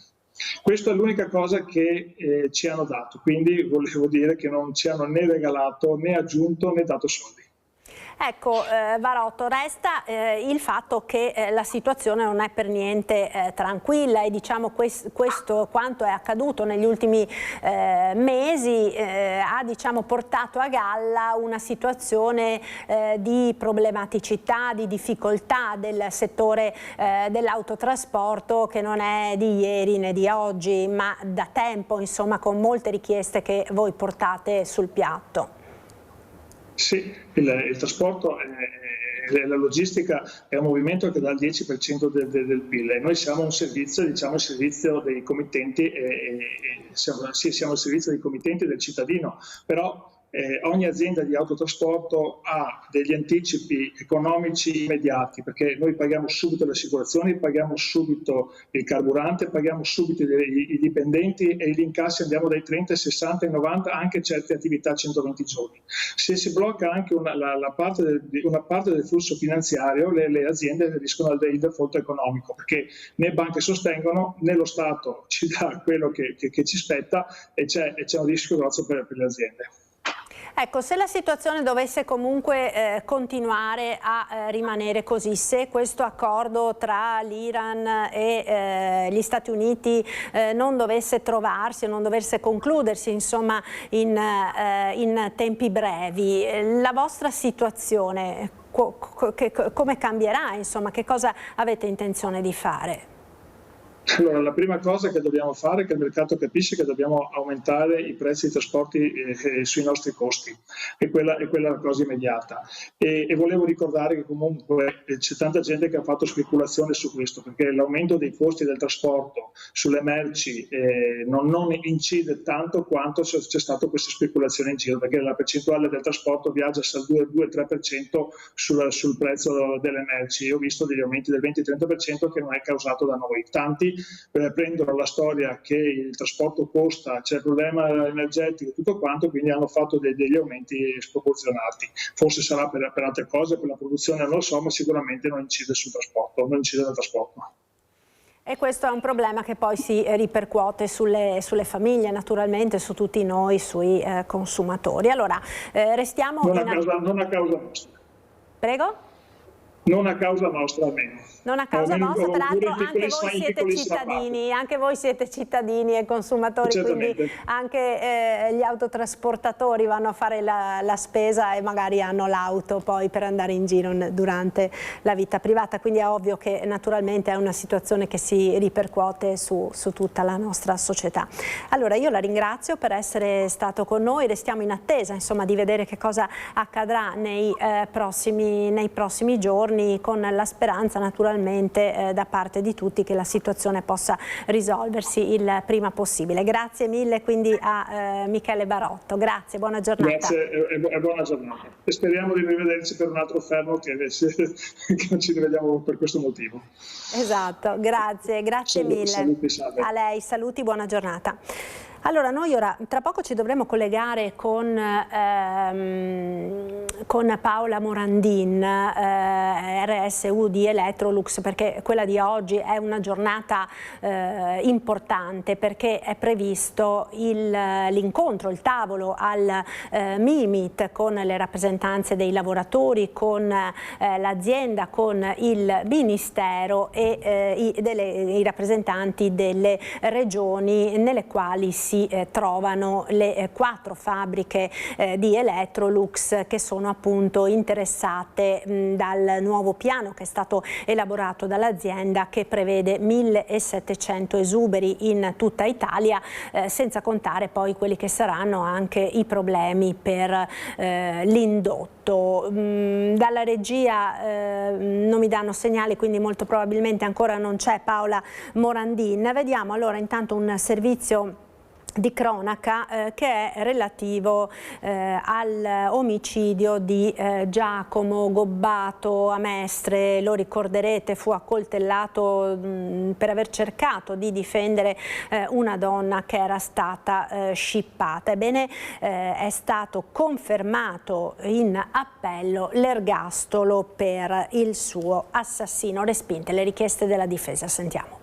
Questa è l'unica cosa che ci hanno dato, quindi volevo dire che non ci hanno né regalato né aggiunto né dato soldi. Ecco, Varotto, resta il fatto che la situazione non è per niente tranquilla e diciamo questo quanto è accaduto negli ultimi mesi ha portato a galla una situazione di problematicità, di difficoltà del settore dell'autotrasporto che non è di ieri né di oggi, ma da tempo, insomma, con molte richieste che voi portate sul piatto. Sì, il trasporto e la logistica è un movimento che dà il 10% del PIL e noi siamo un servizio, il servizio dei committenti siamo il servizio dei committenti del cittadino, però ogni azienda di autotrasporto ha degli anticipi economici immediati perché noi paghiamo subito le assicurazioni, paghiamo subito il carburante, paghiamo subito i dipendenti e gli incassi andiamo dai 30, 60, 90, anche certe attività 120 giorni. Se si blocca anche una parte del flusso finanziario, le aziende rischiano il default economico perché né banche sostengono né lo Stato ci dà quello che ci spetta e c'è un rischio grosso per le aziende. Ecco, se la situazione dovesse comunque continuare a rimanere così, se questo accordo tra l'Iran e gli Stati Uniti non dovesse trovarsi, non dovesse concludersi insomma in tempi brevi, la vostra situazione come cambierà? Insomma, che cosa avete intenzione di fare? Allora, la prima cosa che dobbiamo fare è che il mercato capisce che dobbiamo aumentare i prezzi dei trasporti sui nostri costi, e quella è la cosa immediata. E volevo ricordare che comunque c'è tanta gente che ha fatto speculazione su questo, perché l'aumento dei costi del trasporto sulle merci non incide tanto quanto c'è stato questa speculazione in giro, perché la percentuale del trasporto viaggia al 2-3% sul prezzo delle merci. Io ho visto degli aumenti del 20-30% che non è causato da noi. Tanti prendono la storia che il trasporto costa, c'è il problema energetico e tutto quanto, quindi hanno fatto degli aumenti sproporzionati. Forse sarà per altre cose, per la produzione non lo so, ma sicuramente non incide sul trasporto, non incide dal trasporto. E questo è un problema che poi si ripercuote sulle famiglie, naturalmente, su tutti noi, sui consumatori. Allora, restiamo... Non a causa nostra. Prego? Non a causa nostra almeno. Non a causa vostra, peraltro anche voi siete cittadini e consumatori, certamente. Quindi anche gli autotrasportatori vanno a fare la spesa e magari hanno l'auto poi per andare in giro durante la vita privata, quindi è ovvio che naturalmente è una situazione che si ripercuote su tutta la nostra società. Allora io la ringrazio per essere stato con noi, restiamo in attesa insomma di vedere che cosa accadrà nei prossimi giorni, con la speranza naturalmente da parte di tutti che la situazione possa risolversi il prima possibile. Grazie mille quindi a Michele Varotto, grazie, buona giornata. Grazie e buona giornata. E speriamo di rivederci per un altro fermo che non ci rivediamo per questo motivo. Esatto, grazie mille. Saluti, a lei, saluti, buona giornata. Allora, noi ora tra poco ci dovremo collegare con Paola Morandin, RSU di Electrolux, perché quella di oggi è una giornata importante, perché è previsto l'incontro, il tavolo al Mimit con le rappresentanze dei lavoratori, con l'azienda, con il Ministero e i rappresentanti delle regioni, nelle quali si trovano le 4 fabbriche di Electrolux che sono appunto interessate dal nuovo piano che è stato elaborato dall'azienda, che prevede 1700 esuberi in tutta Italia, senza contare poi quelli che saranno anche i problemi per l'indotto. Dalla regia non mi danno segnali, quindi molto probabilmente ancora non c'è Paola Morandin. Vediamo allora intanto un servizio di cronaca che è relativo all'omicidio di Giacomo Gobbato a Mestre. Lo ricorderete, fu accoltellato per aver cercato di difendere una donna che era stata scippata. Ebbene, è stato confermato in appello l'ergastolo per il suo assassino. Respinte le richieste della difesa. Sentiamo.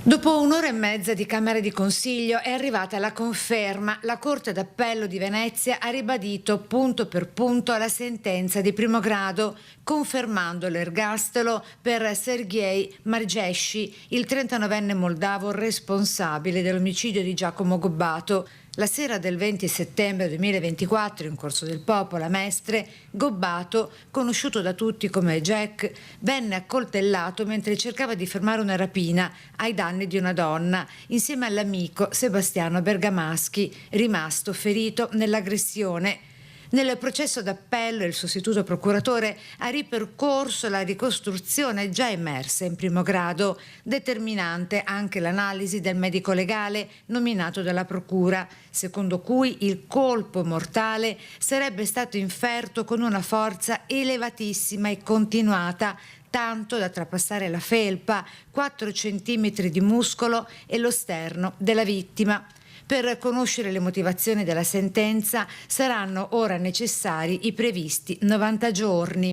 Dopo un'ora e mezza di Camera di Consiglio è arrivata la conferma. La Corte d'Appello di Venezia ha ribadito punto per punto la sentenza di primo grado, confermando l'ergastolo per Sergej Margeschi, il 39enne moldavo responsabile dell'omicidio di Giacomo Gobbato. La sera del 20 settembre 2024, in Corso del Popolo a Mestre, Gobbato, conosciuto da tutti come Jack, venne accoltellato mentre cercava di fermare una rapina ai danni di una donna, insieme all'amico Sebastiano Bergamaschi, rimasto ferito nell'aggressione. Nel processo d'appello il sostituto procuratore ha ripercorso la ricostruzione già emersa in primo grado, determinante anche l'analisi del medico legale nominato dalla procura, secondo cui il colpo mortale sarebbe stato inferto con una forza elevatissima e continuata, tanto da trapassare la felpa, 4 centimetri di muscolo e lo sterno della vittima. Per conoscere le motivazioni della sentenza saranno ora necessari i previsti 90 giorni.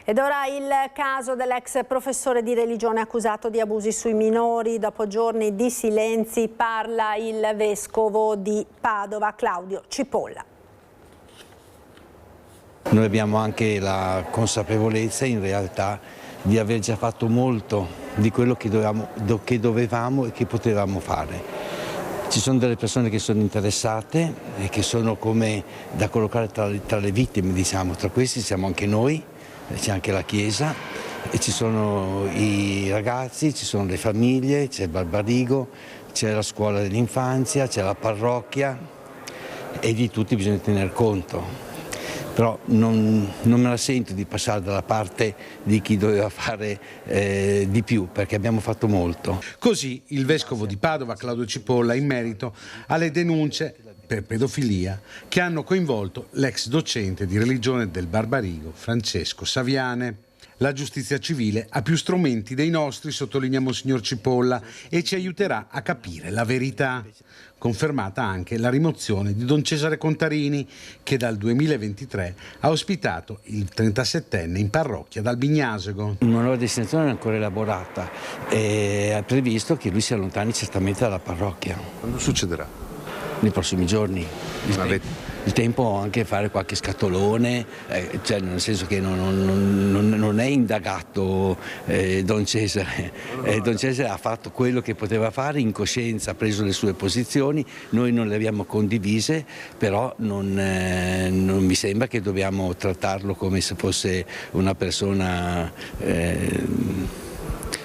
Ed ora il caso dell'ex professore di religione accusato di abusi sui minori. Dopo giorni di silenzi parla il vescovo di Padova, Claudio Cipolla. Noi abbiamo anche la consapevolezza in realtà di aver già fatto molto di quello che dovevamo e che potevamo fare. Ci sono delle persone che sono interessate e che sono come da collocare tra le vittime, diciamo. Tra questi siamo anche noi, c'è anche la Chiesa, e ci sono i ragazzi, ci sono le famiglie, c'è il Barbarigo, c'è la scuola dell'infanzia, c'è la parrocchia, e di tutti bisogna tener conto. Però non me la sento di passare dalla parte di chi doveva fare di più, perché abbiamo fatto molto. Così il vescovo di Padova, Claudio Cipolla, in merito alle denunce per pedofilia che hanno coinvolto l'ex docente di religione del Barbarigo, Francesco Saviane. La giustizia civile ha più strumenti dei nostri, sottolinea Monsignor Cipolla, e ci aiuterà a capire la verità. Confermata anche la rimozione di Don Cesare Contarini, che dal 2023 ha ospitato il 37enne in parrocchia ad Albignasego. Una nuova destinazione è ancora elaborata e è previsto che lui si allontani certamente dalla parrocchia. Quando succederà? Nei prossimi giorni. Il tempo anche fare qualche scatolone, cioè nel senso che non è indagato Don Cesare. Don Cesare ha fatto quello che poteva fare, in coscienza ha preso le sue posizioni, noi non le abbiamo condivise, però non mi sembra che dobbiamo trattarlo come se fosse una persona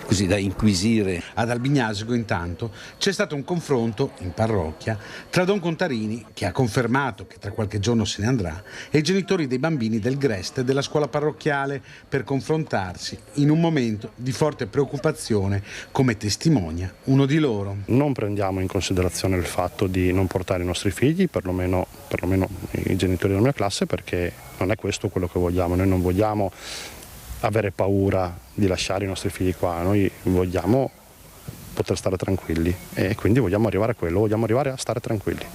così da inquisire. Ad Albignasego intanto c'è stato un confronto in parrocchia tra Don Contarini, che ha confermato che tra qualche giorno se ne andrà, e i genitori dei bambini del Grest e della scuola parrocchiale, per confrontarsi in un momento di forte preoccupazione, come testimonia uno di loro. Non prendiamo in considerazione il fatto di non portare i nostri figli, perlomeno i genitori della mia classe, perché non è questo quello che vogliamo. Noi non vogliamo avere paura di lasciare i nostri figli qua, noi vogliamo poter stare tranquilli e quindi vogliamo arrivare a quello, vogliamo arrivare a stare tranquilli.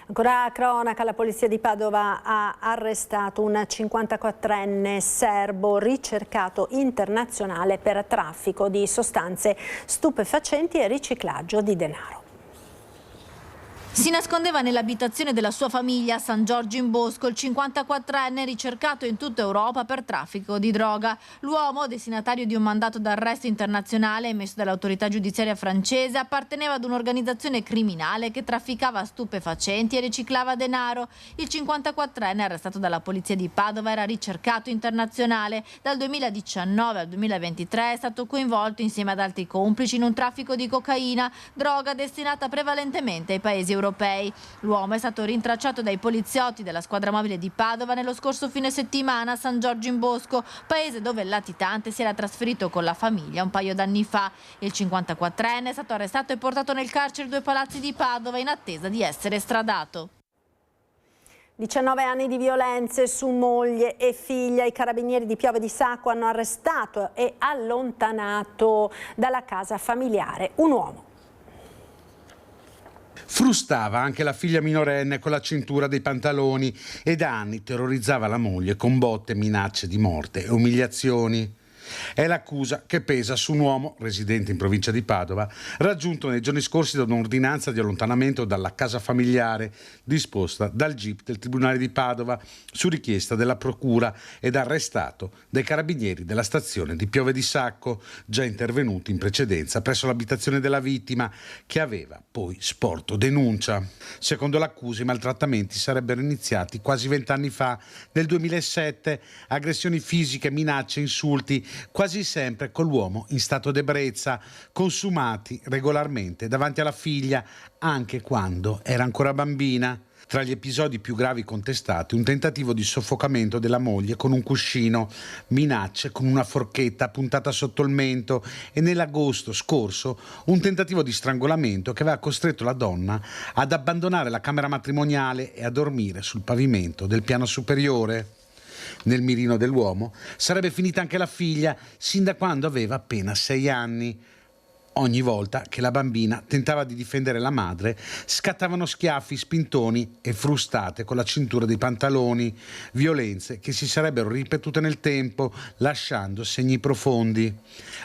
Ancora cronaca, la polizia di Padova ha arrestato un 54enne serbo ricercato internazionale per traffico di sostanze stupefacenti e riciclaggio di denaro. Si nascondeva nell'abitazione della sua famiglia a San Giorgio in Bosco il 54enne ricercato in tutta Europa per traffico di droga. L'uomo, destinatario di un mandato d'arresto internazionale emesso dall'autorità giudiziaria francese, apparteneva ad un'organizzazione criminale che trafficava stupefacenti e riciclava denaro. Il 54enne, arrestato dalla polizia di Padova, era ricercato internazionale. Dal 2019 al 2023 è stato coinvolto insieme ad altri complici in un traffico di cocaina, droga destinata prevalentemente ai paesi europei. L'uomo è stato rintracciato dai poliziotti della squadra mobile di Padova nello scorso fine settimana a San Giorgio in Bosco, paese dove il latitante si era trasferito con la famiglia un paio d'anni fa. Il 54enne è stato arrestato e portato nel carcere Due Palazzi di Padova in attesa di essere estradato. 19 anni di violenze su moglie e figlia. I carabinieri di Piove di Sacco hanno arrestato e allontanato dalla casa familiare un uomo. Frustava anche la figlia minorenne con la cintura dei pantaloni e da anni terrorizzava la moglie con botte, minacce di morte e umiliazioni. È l'accusa che pesa su un uomo, residente in provincia di Padova, raggiunto nei giorni scorsi da un'ordinanza di allontanamento dalla casa familiare disposta dal GIP del Tribunale di Padova su richiesta della Procura ed arrestato dai carabinieri della stazione di Piove di Sacco, già intervenuti in precedenza presso l'abitazione della vittima, che aveva poi sporto denuncia. Secondo l'accusa, i maltrattamenti sarebbero iniziati quasi 20 anni fa, nel 2007, aggressioni fisiche, minacce, insulti, quasi sempre con l'uomo in stato d'ebbrezza, consumati regolarmente davanti alla figlia, anche quando era ancora bambina. Tra gli episodi più gravi contestati, un tentativo di soffocamento della moglie con un cuscino, minacce con una forchetta puntata sotto il mento e nell'agosto scorso un tentativo di strangolamento che aveva costretto la donna ad abbandonare la camera matrimoniale e a dormire sul pavimento del piano superiore. Nel mirino dell'uomo sarebbe finita anche la figlia sin da quando aveva appena 6 anni. Ogni volta che la bambina tentava di difendere la madre, scattavano schiaffi, spintoni e frustate con la cintura dei pantaloni, violenze che si sarebbero ripetute nel tempo, lasciando segni profondi.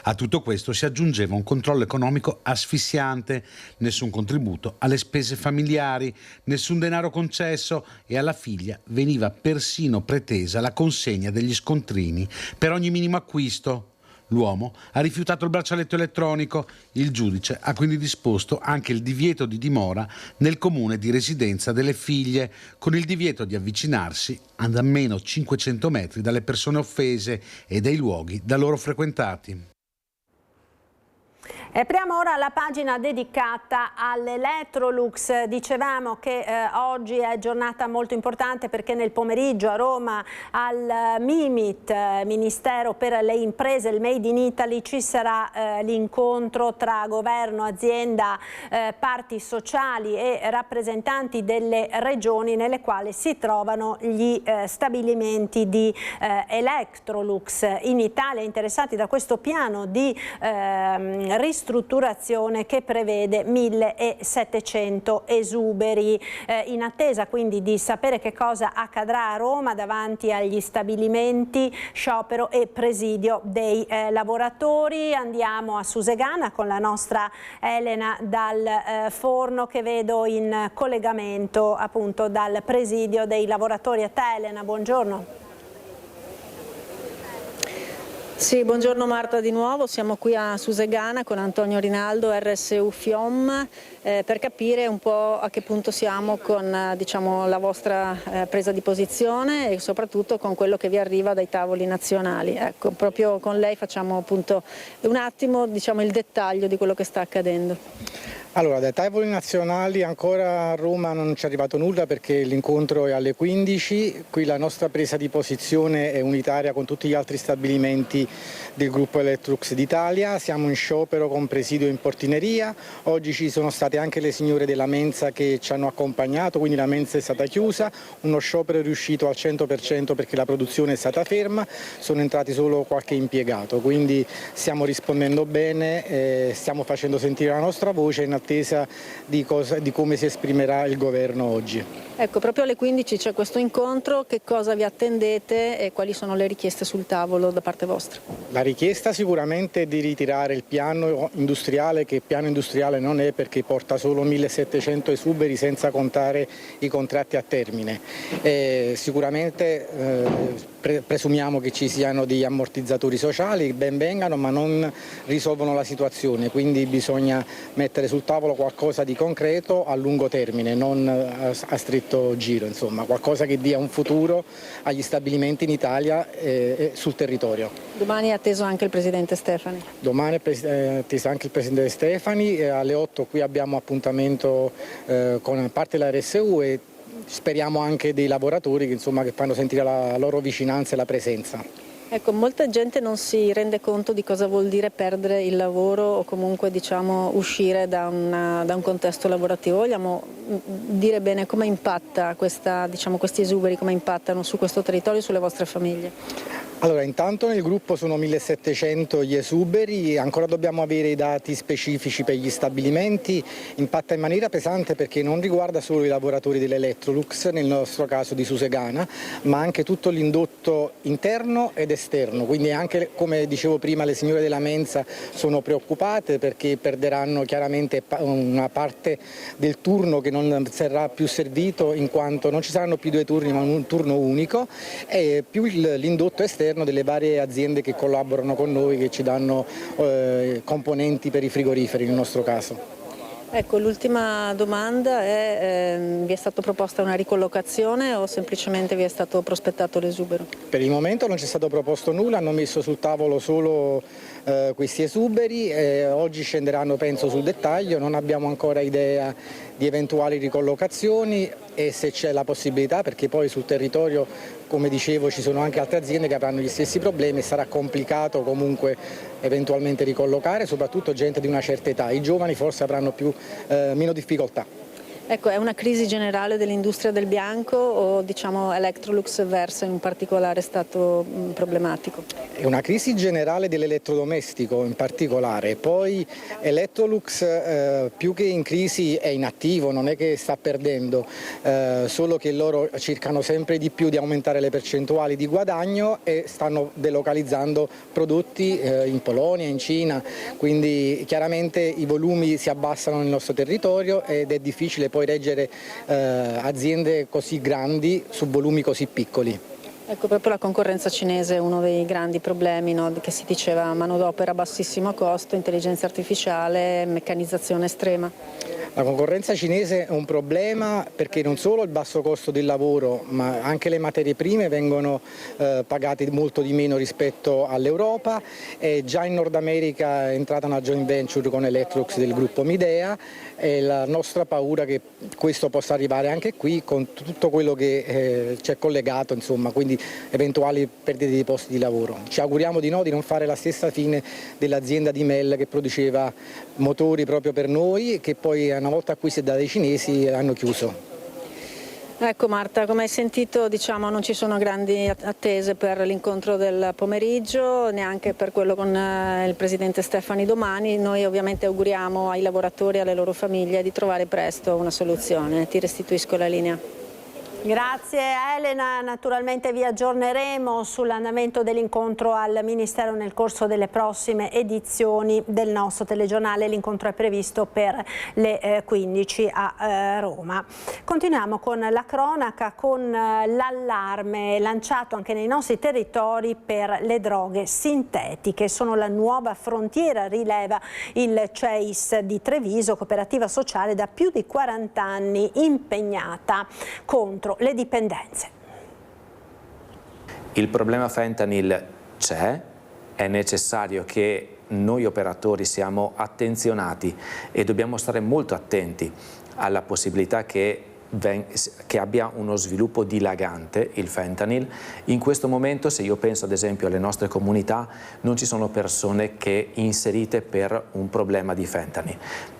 A tutto questo si aggiungeva un controllo economico asfissiante, nessun contributo alle spese familiari, nessun denaro concesso e alla figlia veniva persino pretesa la consegna degli scontrini per ogni minimo acquisto. L'uomo ha rifiutato il braccialetto elettronico, il giudice ha quindi disposto anche il divieto di dimora nel comune di residenza delle figlie, con il divieto di avvicinarsi ad almeno 500 metri dalle persone offese e dai luoghi da loro frequentati. E apriamo ora la pagina dedicata all'Electrolux. Dicevamo che oggi è giornata molto importante perché nel pomeriggio a Roma al MIMIT, Ministero per le Imprese, il Made in Italy, ci sarà l'incontro tra governo, azienda, parti sociali e rappresentanti delle regioni, nelle quali si trovano gli stabilimenti di Electrolux in Italia interessati da questo piano di ristrutturazione che prevede 1700 esuberi. In attesa quindi di sapere che cosa accadrà a Roma davanti agli stabilimenti, sciopero e presidio dei lavoratori. Andiamo a Susegana con la nostra Elena dal forno, che vedo in collegamento appunto dal presidio dei lavoratori. A te Elena, buongiorno. Sì, buongiorno Marta di nuovo, siamo qui a Susegana con Antonio Rinaldo, RSU FIOM, per capire un po' a che punto siamo con la vostra presa di posizione e soprattutto con quello che vi arriva dai tavoli nazionali. Ecco, proprio con lei facciamo appunto un attimo il dettaglio di quello che sta accadendo. Allora, dai tavoli nazionali ancora a Roma non ci è arrivato nulla perché l'incontro è alle 15, qui la nostra presa di posizione è unitaria con tutti gli altri stabilimenti del gruppo Electrolux d'Italia, siamo in sciopero con presidio in portineria, oggi ci sono state anche le signore della mensa che ci hanno accompagnato, quindi la mensa è stata chiusa, uno sciopero è riuscito al 100% perché la produzione è stata ferma, sono entrati solo qualche impiegato, quindi stiamo rispondendo bene, stiamo facendo sentire la nostra voce in attesa di come si esprimerà il governo oggi. Ecco, proprio alle 15 c'è questo incontro, che cosa vi attendete e quali sono le richieste sul tavolo da parte vostra? La richiesta sicuramente è di ritirare il piano industriale, che piano industriale non è perché porta solo 1700 esuberi senza contare i contratti a termine. Sicuramente presumiamo che ci siano degli ammortizzatori sociali, ben vengano, ma non risolvono la situazione, quindi bisogna mettere sul tavolo qualcosa di concreto a lungo termine, non a stretto giro, insomma, qualcosa che dia un futuro agli stabilimenti in Italia e sul territorio. Domani è atteso anche il Presidente Stefani. Domani è atteso anche il Presidente Stefani, alle 8 qui abbiamo appuntamento con parte della RSU e speriamo anche dei lavoratori che fanno sentire la loro vicinanza e la presenza. Ecco, molta gente non si rende conto di cosa vuol dire perdere il lavoro o comunque uscire da un contesto lavorativo. Vogliamo dire bene come impatta questi esuberi, come impattano su questo territorio e sulle vostre famiglie? Allora, intanto nel gruppo sono 1700 gli esuberi, ancora dobbiamo avere i dati specifici per gli stabilimenti, impatta in maniera pesante perché non riguarda solo i lavoratori dell'Electrolux, nel nostro caso di Susegana, ma anche tutto l'indotto interno ed esterno, quindi anche, come dicevo prima, le signore della mensa sono preoccupate perché perderanno chiaramente una parte del turno che non sarà più servito in quanto non ci saranno più 2 turni ma un turno unico e più l'indotto esterno delle varie aziende che collaborano con noi, che ci danno componenti per i frigoriferi nel nostro caso. Ecco, l'ultima domanda è, vi è stata proposta una ricollocazione o semplicemente vi è stato prospettato l'esubero? Per il momento non c'è stato proposto nulla, hanno messo sul tavolo solo questi esuberi, oggi scenderanno penso sul dettaglio, non abbiamo ancora idea di eventuali ricollocazioni e se c'è la possibilità, perché poi sul territorio, come dicevo, ci sono anche altre aziende che avranno gli stessi problemi, sarà complicato comunque eventualmente ricollocare, soprattutto gente di una certa età, i giovani forse avranno meno difficoltà. Ecco, è una crisi generale dell'industria del bianco o Electrolux versa in un particolare stato problematico? È una crisi generale dell'elettrodomestico in particolare, poi Electrolux più che in crisi è in attivo, non è che sta perdendo, solo che loro cercano sempre di più di aumentare le percentuali di guadagno e stanno delocalizzando prodotti in Polonia, in Cina, quindi chiaramente i volumi si abbassano nel nostro territorio ed è difficile poi reggere aziende così grandi su volumi così piccoli. Ecco, proprio la concorrenza cinese è uno dei grandi problemi, no? Che si diceva manodopera a bassissimo costo, intelligenza artificiale, meccanizzazione estrema. La concorrenza cinese è un problema perché non solo il basso costo del lavoro, ma anche le materie prime vengono pagate molto di meno rispetto all'Europa. Già in Nord America è entrata una joint venture con Electrolux del gruppo Midea e la nostra paura è che questo possa arrivare anche qui con tutto quello che c'è collegato, insomma, quindi eventuali perdite di posti di lavoro. Ci auguriamo di no, di non fare la stessa fine dell'azienda di Mel che produceva motori proprio per noi, che poi una volta acquisiti dai cinesi hanno chiuso. Ecco Marta, come hai sentito non ci sono grandi attese per l'incontro del pomeriggio, neanche per quello con il Presidente Stefani domani. Noi ovviamente auguriamo ai lavoratori e alle loro famiglie di trovare presto una soluzione. Ti restituisco la linea. Grazie Elena, naturalmente vi aggiorneremo sull'andamento dell'incontro al Ministero nel corso delle prossime edizioni del nostro telegiornale. L'incontro è previsto per le 15 a Roma. Continuiamo con la cronaca, con l'allarme lanciato anche nei nostri territori per le droghe sintetiche. Sono la nuova frontiera, rileva il CEIS di Treviso, cooperativa sociale da più di 40 anni impegnata contro le dipendenze. Il problema fentanyl c'è, è necessario che noi operatori siamo attenzionati e dobbiamo stare molto attenti alla possibilità che abbia uno sviluppo dilagante il fentanyl. In questo momento, se io penso ad esempio alle nostre comunità, non ci sono persone che inserite per un problema di fentanyl.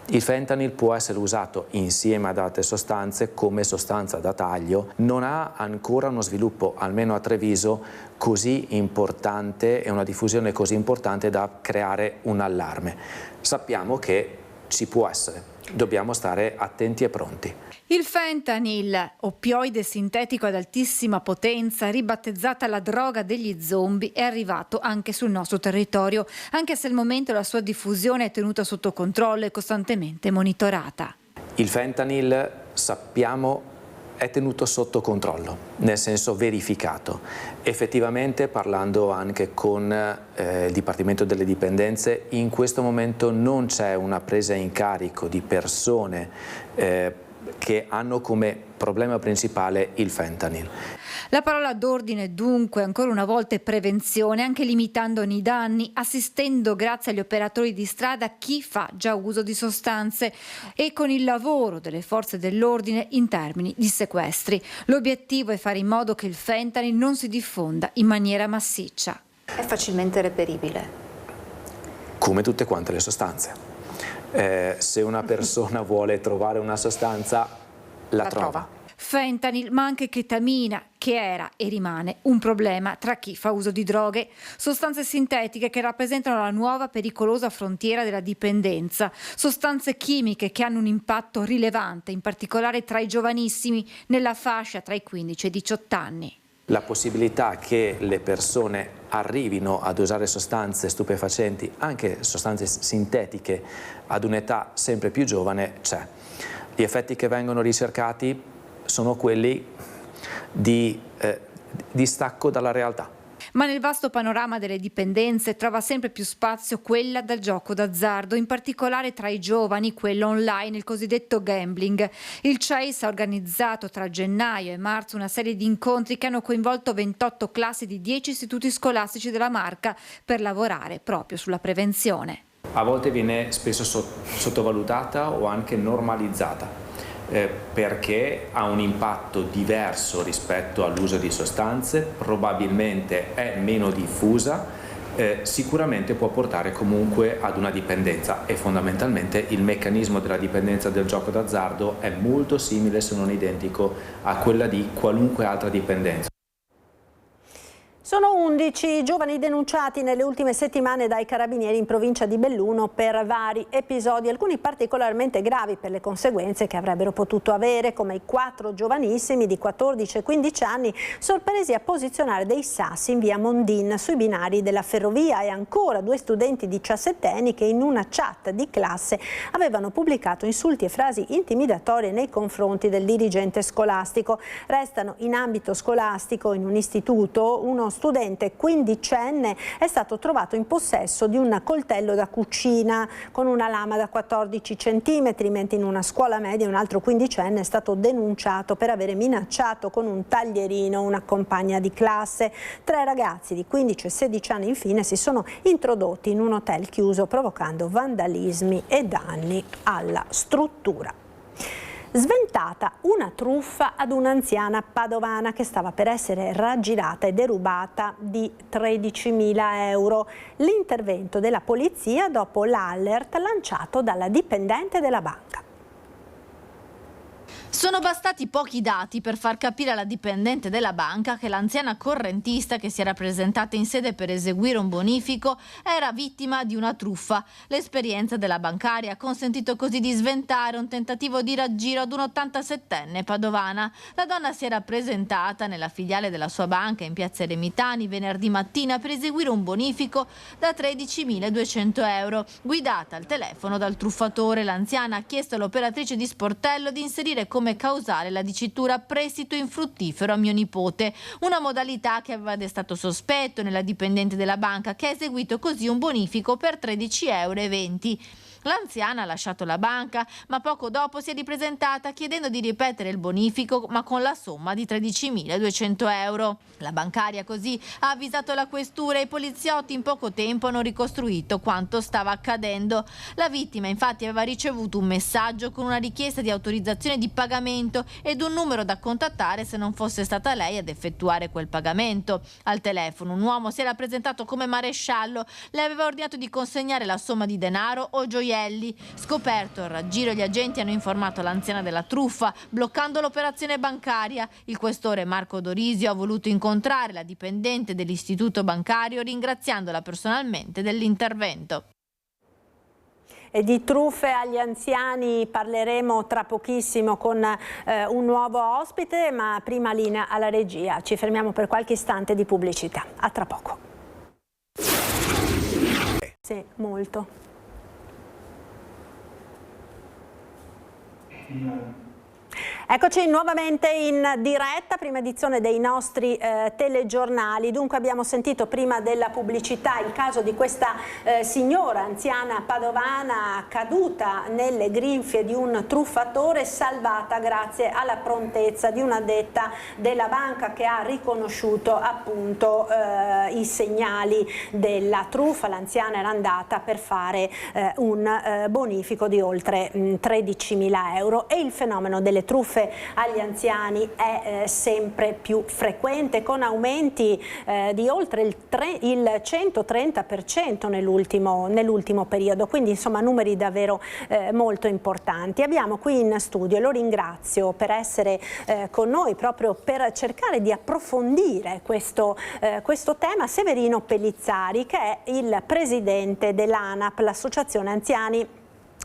Il fentanyl può essere usato insieme ad altre sostanze come sostanza da taglio, non ha ancora uno sviluppo, almeno a Treviso, così importante e una diffusione così importante da creare un allarme. Sappiamo che ci può essere, dobbiamo stare attenti e pronti. Il fentanyl, oppioide sintetico ad altissima potenza, ribattezzata la droga degli zombie, è arrivato anche sul nostro territorio, anche se al momento la sua diffusione è tenuta sotto controllo e costantemente monitorata. Il fentanyl, sappiamo, è tenuto sotto controllo, nel senso verificato. Effettivamente, parlando anche con il Dipartimento delle Dipendenze, in questo momento non c'è una presa in carico di persone che hanno come problema principale il fentanyl. La parola d'ordine dunque ancora una volta è prevenzione, anche limitandone i danni, assistendo grazie agli operatori di strada chi fa già uso di sostanze e con il lavoro delle forze dell'ordine in termini di sequestri. L'obiettivo è fare in modo che il fentanyl non si diffonda in maniera massiccia. È facilmente reperibile. Come tutte quante le sostanze. Se una persona vuole trovare una sostanza, la trova. Fentanyl, ma anche chetamina, che era e rimane un problema tra chi fa uso di droghe, sostanze sintetiche che rappresentano la nuova pericolosa frontiera della dipendenza, sostanze chimiche che hanno un impatto rilevante, in particolare tra i giovanissimi, nella fascia tra i 15 e i 18 anni. La possibilità che le persone arrivino ad usare sostanze stupefacenti, anche sostanze sintetiche, ad un'età sempre più giovane c'è. Gli effetti che vengono ricercati sono quelli di distacco dalla realtà. Ma nel vasto panorama delle dipendenze trova sempre più spazio quella dal gioco d'azzardo, in particolare tra i giovani, quello online, il cosiddetto gambling. Il CEIS ha organizzato tra gennaio e marzo una serie di incontri che hanno coinvolto 28 classi di 10 istituti scolastici della Marca per lavorare proprio sulla prevenzione. A volte viene spesso sottovalutata o anche normalizzata. Perché ha un impatto diverso rispetto all'uso di sostanze, probabilmente è meno diffusa, sicuramente può portare comunque ad una dipendenza e fondamentalmente il meccanismo della dipendenza del gioco d'azzardo è molto simile, se non identico, a quella di qualunque altra dipendenza. Sono 11 giovani denunciati nelle ultime settimane dai carabinieri in provincia di Belluno per vari episodi, alcuni particolarmente gravi per le conseguenze che avrebbero potuto avere, come i 4 giovanissimi di 14 e 15 anni sorpresi a posizionare dei sassi in via Mondin sui binari della ferrovia, e ancora 2 studenti 17enni che in una chat di classe avevano pubblicato insulti e frasi intimidatorie nei confronti del dirigente scolastico. Restano in ambito scolastico in un istituto uno studente 15enne è stato trovato in possesso di un coltello da cucina con una lama da 14 cm, mentre in una scuola media un altro 15enne è stato denunciato per avere minacciato con un taglierino una compagna di classe. 3 ragazzi di 15 e 16 anni infine si sono introdotti in un hotel chiuso provocando vandalismi e danni alla struttura. Sventata una truffa ad un'anziana padovana che stava per essere raggirata e derubata di 13.000 euro. L'intervento della polizia dopo l'alert lanciato dalla dipendente della banca. Sono bastati pochi dati per far capire alla dipendente della banca che l'anziana correntista che si era presentata in sede per eseguire un bonifico era vittima di una truffa. L'esperienza della bancaria ha consentito così di sventare un tentativo di raggiro ad un 87enne padovana. La donna si era presentata nella filiale della sua banca in piazza Eremitani venerdì mattina per eseguire un bonifico da 13.200 euro. Guidata al telefono dal truffatore, l'anziana ha chiesto all'operatrice di sportello di inserire come causale la dicitura prestito infruttifero a mio nipote, una modalità che aveva destato sospetto nella dipendente della banca, che ha eseguito così un bonifico per 13,20 euro. L'anziana ha lasciato la banca, ma poco dopo si è ripresentata chiedendo di ripetere il bonifico, ma con la somma di 13.200 euro. La bancaria così ha avvisato la questura e i poliziotti in poco tempo hanno ricostruito quanto stava accadendo. La vittima infatti aveva ricevuto un messaggio con una richiesta di autorizzazione di pagamento ed un numero da contattare se non fosse stata lei ad effettuare quel pagamento. Al telefono un uomo si era presentato come maresciallo, le aveva ordinato di consegnare la somma di denaro o gioielli. Scoperto il raggiro, gli agenti hanno informato l'anziana della truffa, bloccando l'operazione bancaria. Il questore Marco Dorisio ha voluto incontrare la dipendente dell'istituto bancario, ringraziandola personalmente dell'intervento. E di truffe agli anziani parleremo tra pochissimo con un nuovo ospite, ma prima linea alla regia. Ci fermiamo per qualche istante di pubblicità. A tra poco. Sì, molto. Eccoci nuovamente in diretta, prima edizione dei nostri telegiornali. Dunque abbiamo sentito prima della pubblicità il caso di questa signora anziana padovana caduta nelle grinfie di un truffatore, salvata grazie alla prontezza di un'addetta della banca che ha riconosciuto appunto i segnali della truffa. L'anziana era andata per fare un bonifico di oltre 13.000 euro e il fenomeno delle truffe agli anziani è sempre più frequente, con aumenti di oltre il 130% nell'ultimo periodo, quindi insomma numeri davvero molto importanti. Abbiamo qui in studio, e lo ringrazio per essere con noi proprio per cercare di approfondire questo tema, Severino Pellizzari, che è il presidente dell'ANAP, l'Associazione Anziani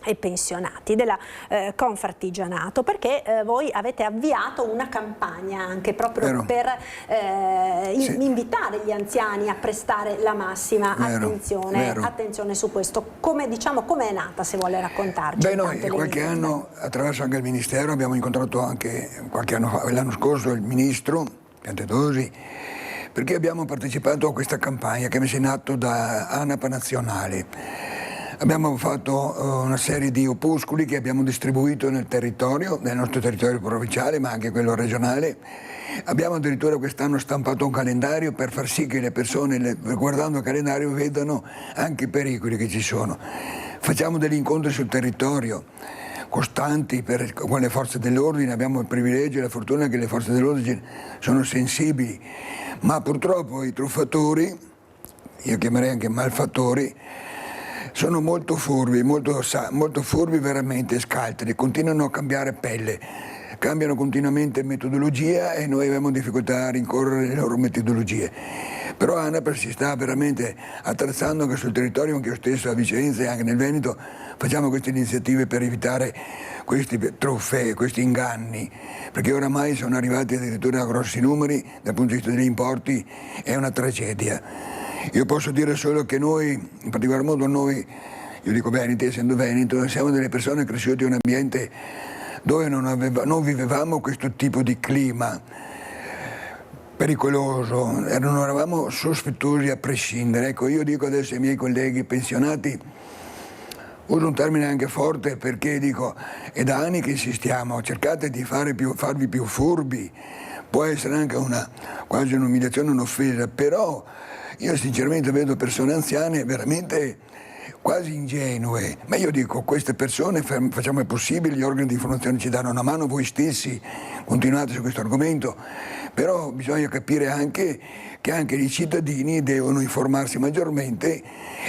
e Pensionati della Confartigianato, perché voi avete avviato una campagna anche proprio per invitare gli anziani a prestare la massima attenzione su questo. Come è nata, se vuole raccontarci? Beh, noi qualche anno, attraverso anche il Ministero, abbiamo incontrato anche qualche anno fa, l'anno scorso, il Ministro Piantedosi, perché abbiamo partecipato a questa campagna che è messa in atto da ANAP Nazionale. Abbiamo fatto una serie di opuscoli che abbiamo distribuito nel nostro territorio provinciale, ma anche quello regionale. Abbiamo addirittura quest'anno stampato un calendario per far sì che le persone, guardando il calendario, vedano anche i pericoli che ci sono. Facciamo degli incontri sul territorio costanti con le forze dell'ordine. Abbiamo il privilegio e la fortuna che le forze dell'ordine sono sensibili, ma purtroppo i truffatori, io chiamerei anche malfattori, sono molto furbi, molto furbi, veramente scaltri, continuano a cambiare pelle, cambiano continuamente metodologia e noi abbiamo difficoltà a rincorrere le loro metodologie. Però ANAP si sta veramente attrezzando anche sul territorio, anche io stesso a Vicenza e anche nel Veneto facciamo queste iniziative per evitare queste truffe, questi inganni, perché oramai sono arrivati addirittura a grossi numeri dal punto di vista degli importi, è una tragedia. Io posso dire solo che noi, in particolar modo noi, io dico Veneti, essendo Veneto, siamo delle persone cresciute in un ambiente dove non vivevamo questo tipo di clima pericoloso, non eravamo sospettosi a prescindere. Ecco, io dico adesso ai miei colleghi pensionati, uso un termine anche forte perché dico, è da anni che insistiamo, cercate di farvi più furbi, può essere anche quasi un'umiliazione, un'offesa, però io sinceramente vedo persone anziane veramente quasi ingenue, ma io dico, queste persone facciamo il possibile, gli organi di informazione ci danno una mano, voi stessi continuate su questo argomento, però bisogna capire anche che anche i cittadini devono informarsi maggiormente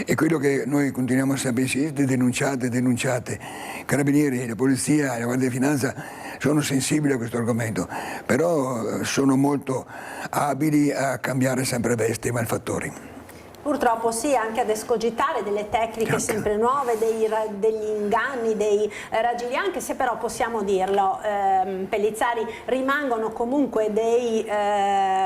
e quello che noi continuiamo sempre a insistere, denunciate. Carabinieri, la polizia, la Guardia di Finanza sono sensibili a questo argomento, però sono molto abili a cambiare sempre veste i malfattori. Purtroppo sì, anche ad escogitare delle tecniche sempre nuove, degli inganni, dei raggiri, anche se però possiamo dirlo, Pellizzari, rimangono comunque dei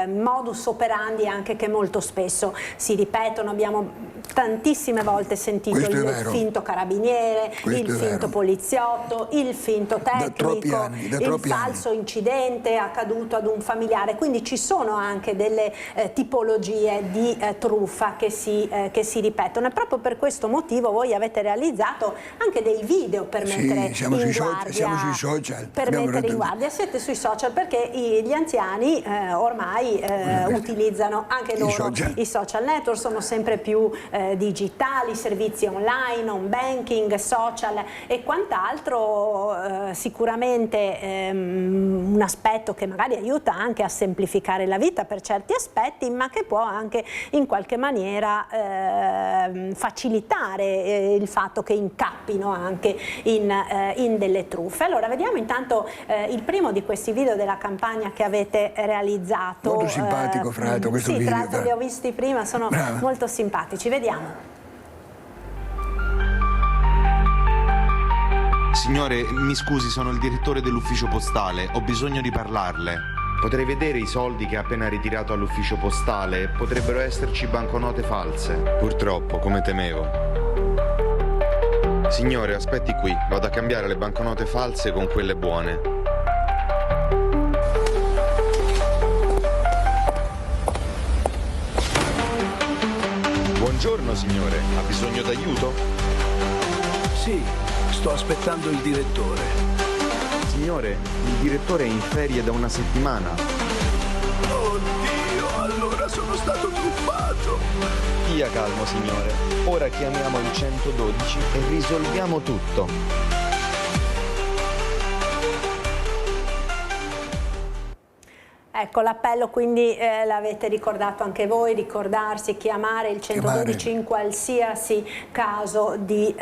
modus operandi anche che molto spesso si ripetono. Abbiamo tantissime volte sentito il finto carabiniere, il finto poliziotto, il finto tecnico, il falso incidente accaduto ad un familiare, quindi ci sono anche delle tipologie di truffa che che si ripetono, e proprio per questo motivo voi avete realizzato anche dei video per mettere in guardia. Siamo sui social. Per mettere in guardia, siete sui social perché gli anziani ormai utilizzano anche loro i social network, sono sempre più digitali, servizi online, home banking, social e quant'altro. Sicuramente un aspetto che magari aiuta anche a semplificare la vita per certi aspetti, ma che può anche in qualche maniera facilitare il fatto che incappino anche in delle truffe. Allora vediamo intanto il primo di questi video della campagna che avete realizzato. Molto simpatico, fra l'altro, questo video. Sì, tra l'altro li ho visti prima, sono molto simpatici. Vediamo. Signore, mi scusi, sono il direttore dell'ufficio postale, ho bisogno di parlarle. Potrei vedere i soldi che ha appena ritirato all'ufficio postale? Potrebbero esserci banconote false. Purtroppo, come temevo. Signore, aspetti qui, vado a cambiare le banconote false con quelle buone. Buongiorno signore, ha bisogno d'aiuto? Sì, sto aspettando il direttore. Signore, il direttore è in ferie da una settimana. Oddio, allora sono stato truffato. Stia calmo signore, ora chiamiamo il 112 e risolviamo tutto. Ecco, l'appello quindi l'avete ricordato anche voi, ricordarsi, chiamare il 112 in qualsiasi caso di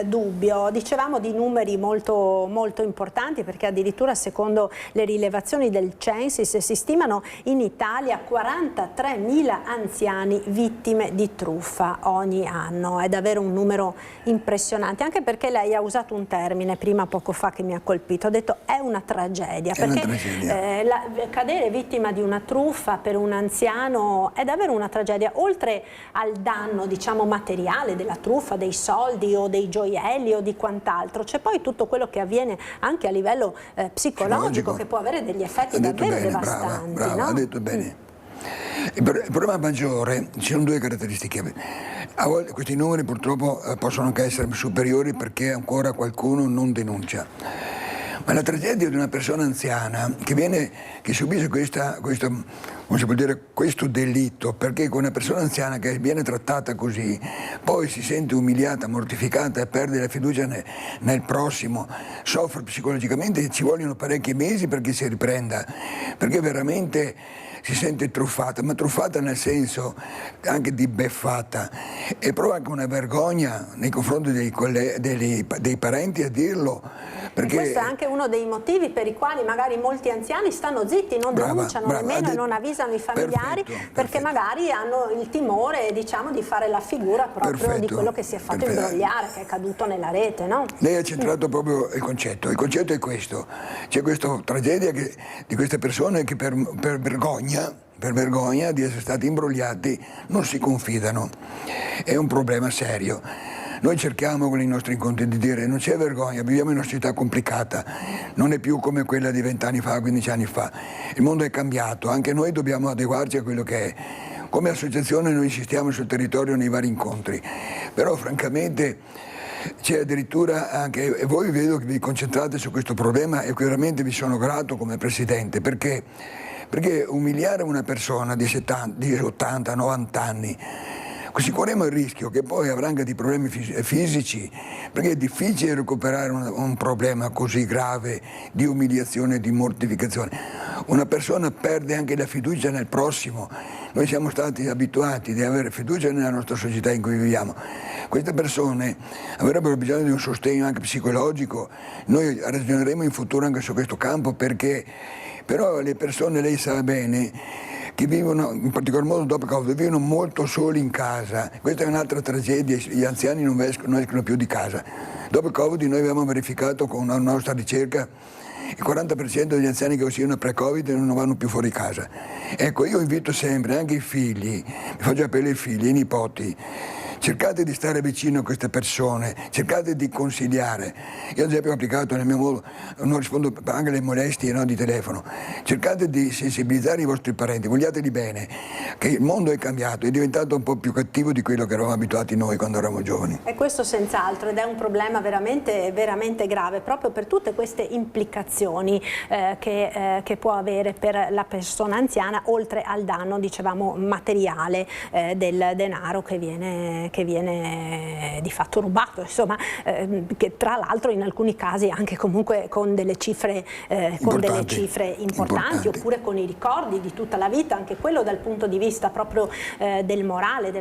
dubbio. Dicevamo di numeri molto, molto importanti, perché addirittura secondo le rilevazioni del Censis si stimano in Italia 43.000 anziani vittime di truffa ogni anno. È davvero un numero impressionante, anche perché lei ha usato un termine prima poco fa che mi ha colpito, ha detto è una tragedia, perché cadere vittima di una truffa per un anziano è davvero una tragedia. Oltre al danno, diciamo, materiale della truffa, dei soldi o dei gioielli o di quant'altro, c'è poi tutto quello che avviene anche a livello psicologico, che può avere degli effetti davvero devastanti. Brava, no? ha detto bene. Il problema maggiore, ci sono due caratteristiche. A volte questi numeri purtroppo possono anche essere superiori perché ancora qualcuno non denuncia. Ma la tragedia di una persona anziana che subisce questo delitto, perché con una persona anziana che viene trattata così, poi si sente umiliata, mortificata e perde la fiducia nel prossimo, soffre psicologicamente, ci vogliono parecchi mesi perché si riprenda, perché veramente si sente truffata, ma truffata nel senso anche di beffata, e prova anche una vergogna nei confronti dei parenti a dirlo. Perché questo è anche uno dei motivi per i quali magari molti anziani stanno zitti, non denunciano nemmeno e non avvisano i familiari, perché magari hanno il timore, diciamo, di fare la figura proprio di quello che si è fatto imbrogliare, che è caduto nella rete, no? Lei ha centrato proprio il concetto è questo: c'è questa tragedia di queste persone che per vergogna di essere stati imbrogliati non si confidano. È un problema serio. Noi cerchiamo con i nostri incontri di dire non c'è vergogna, viviamo in una società complicata, non è più come quella di 20 anni fa, 15 anni fa. Il mondo è cambiato, anche noi dobbiamo adeguarci a quello che è. Come associazione noi insistiamo sul territorio nei vari incontri, però francamente c'è addirittura anche, e voi vedo che vi concentrate su questo problema e veramente vi sono grato come Presidente, perché umiliare una persona di 80, 90 anni, così corriamo il rischio che poi avrà anche dei problemi fisici, perché è difficile recuperare un problema così grave di umiliazione e di mortificazione. Una persona perde anche la fiducia nel prossimo. Noi siamo stati abituati ad avere fiducia nella nostra società in cui viviamo. Queste persone avrebbero bisogno di un sostegno anche psicologico. Noi ragioneremo in futuro anche su questo campo, perché però le persone, lei sa bene, che vivono, in particolar modo dopo Covid, vivono molto soli in casa. Questa è un'altra tragedia, gli anziani non escono più di casa. Dopo Covid noi abbiamo verificato con una nostra ricerca il 40% degli anziani che uscivano pre-Covid non vanno più fuori casa. Ecco, io invito sempre anche i figli, mi faccio appello ai figli, ai nipoti, cercate di stare vicino a queste persone, cercate di consigliare. Io ad esempio ho applicato nel mio modo, non rispondo anche alle molestie, no, di telefono, cercate di sensibilizzare i vostri parenti, vogliateli bene, che il mondo è cambiato, è diventato un po' più cattivo di quello che eravamo abituati noi quando eravamo giovani. E questo senz'altro, ed è un problema veramente, veramente grave, proprio per tutte queste implicazioni che può avere per la persona anziana, oltre al danno, dicevamo, materiale del denaro che viene di fatto rubato, insomma, che tra l'altro in alcuni casi anche comunque con delle cifre importanti, oppure con i ricordi di tutta la vita, anche quello dal punto di vista proprio del morale,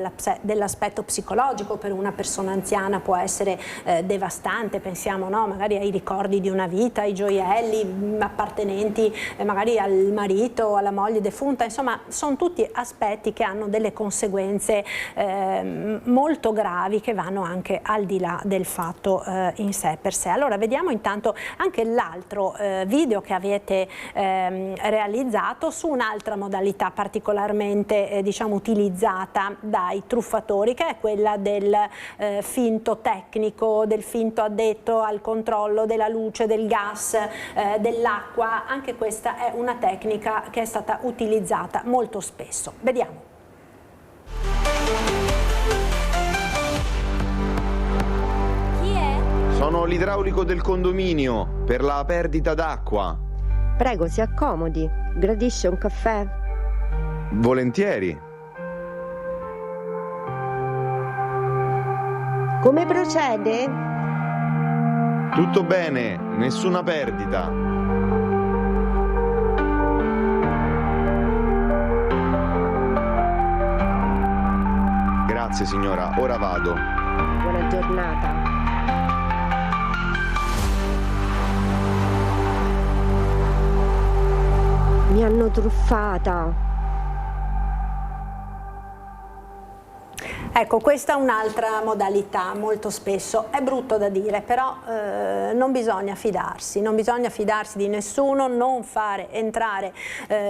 dell'aspetto psicologico per una persona anziana può essere devastante. Pensiamo, no, magari ai ricordi di una vita, ai gioielli appartenenti magari al marito, alla moglie defunta, insomma sono tutti aspetti che hanno delle conseguenze molto gravi che vanno anche al di là del fatto in sé per sé. Allora vediamo intanto anche l'altro video che avete realizzato su un'altra modalità particolarmente diciamo utilizzata dai truffatori, che è quella del finto tecnico, del finto addetto al controllo della luce, del gas, dell'acqua. Anche questa è una tecnica che è stata utilizzata molto spesso. Vediamo. Chi è? Sono l'idraulico del condominio per la perdita d'acqua. Prego, si accomodi. Gradisce un caffè? Volentieri. Come procede? Tutto bene, nessuna perdita. Grazie signora, ora vado. Buona giornata. Mi hanno truffata. Ecco, questa è un'altra modalità, molto spesso è brutto da dire, però non bisogna fidarsi di nessuno, non fare entrare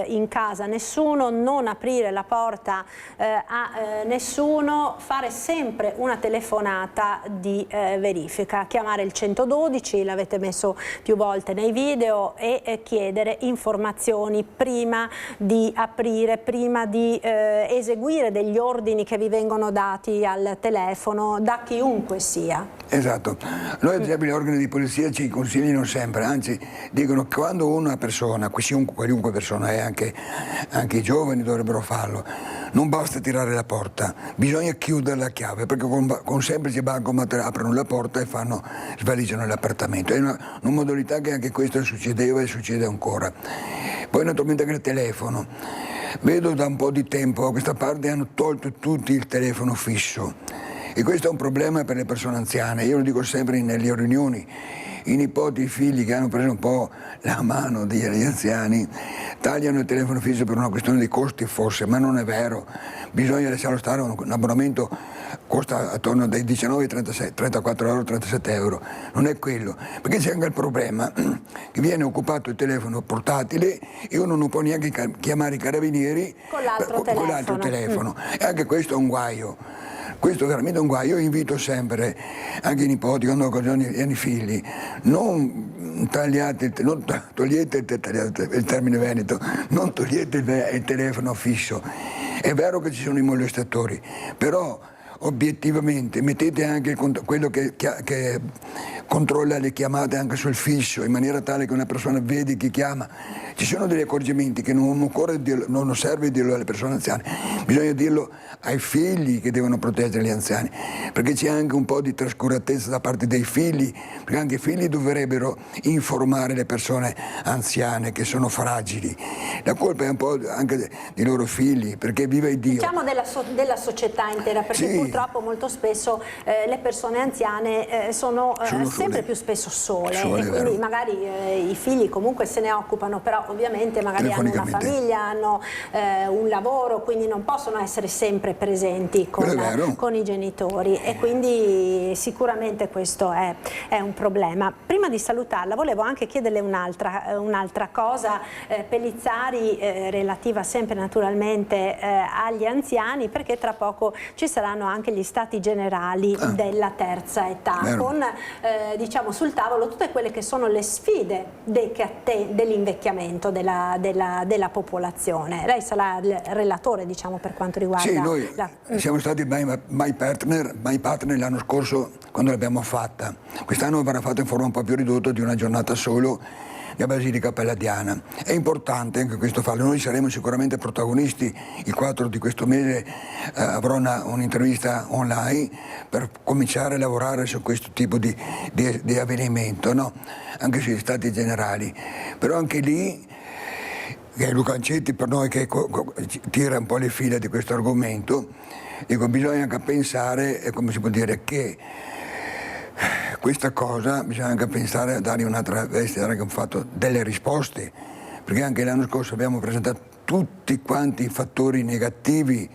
in casa nessuno, non aprire la porta a nessuno, fare sempre una telefonata di verifica, chiamare il 112, l'avete messo più volte nei video, e chiedere informazioni prima di aprire, prima di eseguire degli ordini che vi vengono dati al telefono da chiunque sia. Esatto, noi ad esempio gli organi di polizia ci consigliano sempre, anzi dicono che quando una persona, qualunque persona è, anche i giovani dovrebbero farlo, non basta tirare la porta, bisogna chiudere la chiave, perché con semplice bancomat aprono la porta e svaligiano l'appartamento. È una modalità che anche questo succedeva e succede ancora. Poi naturalmente anche il telefono. Vedo da un po' di tempo a questa parte hanno tolto tutti il telefono fisso e questo è un problema per le persone anziane. Io lo dico sempre nelle riunioni, i nipoti, i figli che hanno preso un po' la mano degli anziani tagliano il telefono fisso per una questione di costi forse, ma non è vero, bisogna lasciarlo stare. Un abbonamento costa attorno dai 19 ai 34 euro, 37 euro, non è quello, perché c'è anche il problema che viene occupato il telefono portatile e uno non può neanche chiamare i carabinieri con l'altro telefono. E anche questo è un guaio. Questo è veramente un guaio. Io invito sempre anche i nipoti, quando ho occasione, e i figli, non togliete il termine veneto, non togliete il telefono fisso. È vero che ci sono i molestatori, però obiettivamente mettete anche quello che controlla le chiamate anche sul fisso, in maniera tale che una persona vede chi chiama. Ci sono degli accorgimenti che non serve dirlo alle persone anziane, bisogna dirlo ai figli che devono proteggere gli anziani, perché c'è anche un po' di trascuratezza da parte dei figli, perché anche i figli dovrebbero informare le persone anziane che sono fragili. La colpa è un po' anche dei loro figli, perché vive Dio. Diciamo della società intera, perché sì, purtroppo molto spesso le persone anziane sono sempre più spesso sole e quindi vero, magari i figli comunque se ne occupano, però ovviamente magari hanno una famiglia, hanno un lavoro, quindi non possono essere sempre presenti con i genitori e quindi sicuramente questo è un problema. Prima di salutarla volevo anche chiederle un'altra cosa, Pellizzari, relativa sempre naturalmente agli anziani, perché tra poco ci saranno anche anche gli stati generali della terza età, con diciamo sul tavolo tutte quelle che sono le sfide dell'invecchiamento della popolazione. Lei sarà il relatore, diciamo, per quanto riguarda... Sì, noi siamo stati my partner l'anno scorso quando l'abbiamo fatta. Quest'anno verrà fatta in forma un po' più ridotta, di una giornata solo, a Basilica Palladiana. È importante anche questo farlo, noi saremo sicuramente protagonisti. Il 4 di questo mese avrò un'intervista online per cominciare a lavorare su questo tipo di avvenimento, no? Anche sugli stati generali. Però anche lì, che è Luca Ancetti per noi che tira un po' le fila di questo argomento, dico, bisogna anche pensare, come si può dire, che questa cosa bisogna anche pensare a dargli un'altra veste, dare anche un fatto delle risposte, perché anche l'anno scorso abbiamo presentato tutti quanti i fattori negativi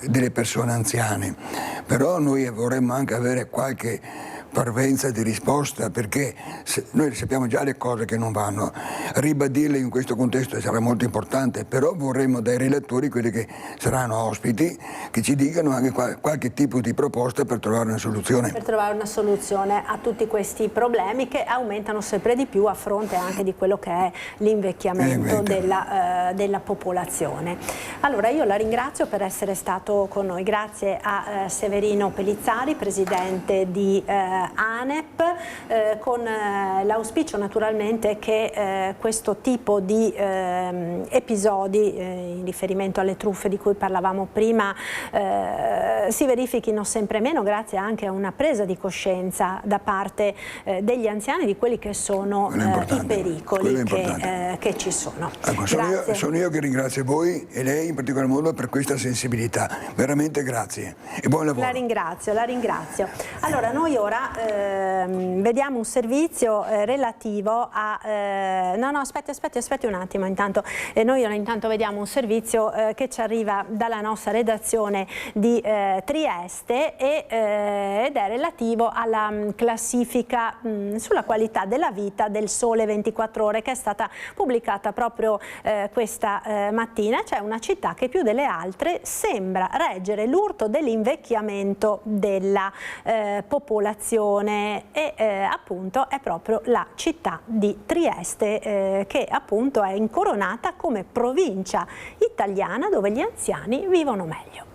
delle persone anziane, però noi vorremmo anche avere qualche parvenza di risposta, perché noi sappiamo già le cose che non vanno, ribadirle in questo contesto sarà molto importante, però vorremmo dai relatori, quelli che saranno ospiti, che ci dicano anche qualche tipo di proposta per trovare una soluzione. Per trovare una soluzione a tutti questi problemi che aumentano sempre di più a fronte anche di quello che è l'invecchiamento della popolazione. Allora io la ringrazio per essere stato con noi, grazie a Severino Pellizzari, presidente di ANEP, con l'auspicio naturalmente che questo tipo di episodi in riferimento alle truffe di cui parlavamo prima si verifichino sempre meno, grazie anche a una presa di coscienza da parte degli anziani di quelli che sono i pericoli che ci sono. Ecco, sono io che ringrazio voi e lei in particolar modo per questa sensibilità, veramente grazie e buon lavoro. La ringrazio. Allora noi ora vediamo un servizio relativo a... aspetti un attimo intanto. Noi ora intanto vediamo un servizio che ci arriva dalla nostra redazione di Trieste ed è relativo alla classifica sulla qualità della vita del Sole 24 Ore, che è stata pubblicata proprio questa mattina. C'è una città che più delle altre sembra reggere l'urto dell'invecchiamento della popolazione e appunto è proprio la città di Trieste che appunto è incoronata come provincia italiana dove gli anziani vivono meglio.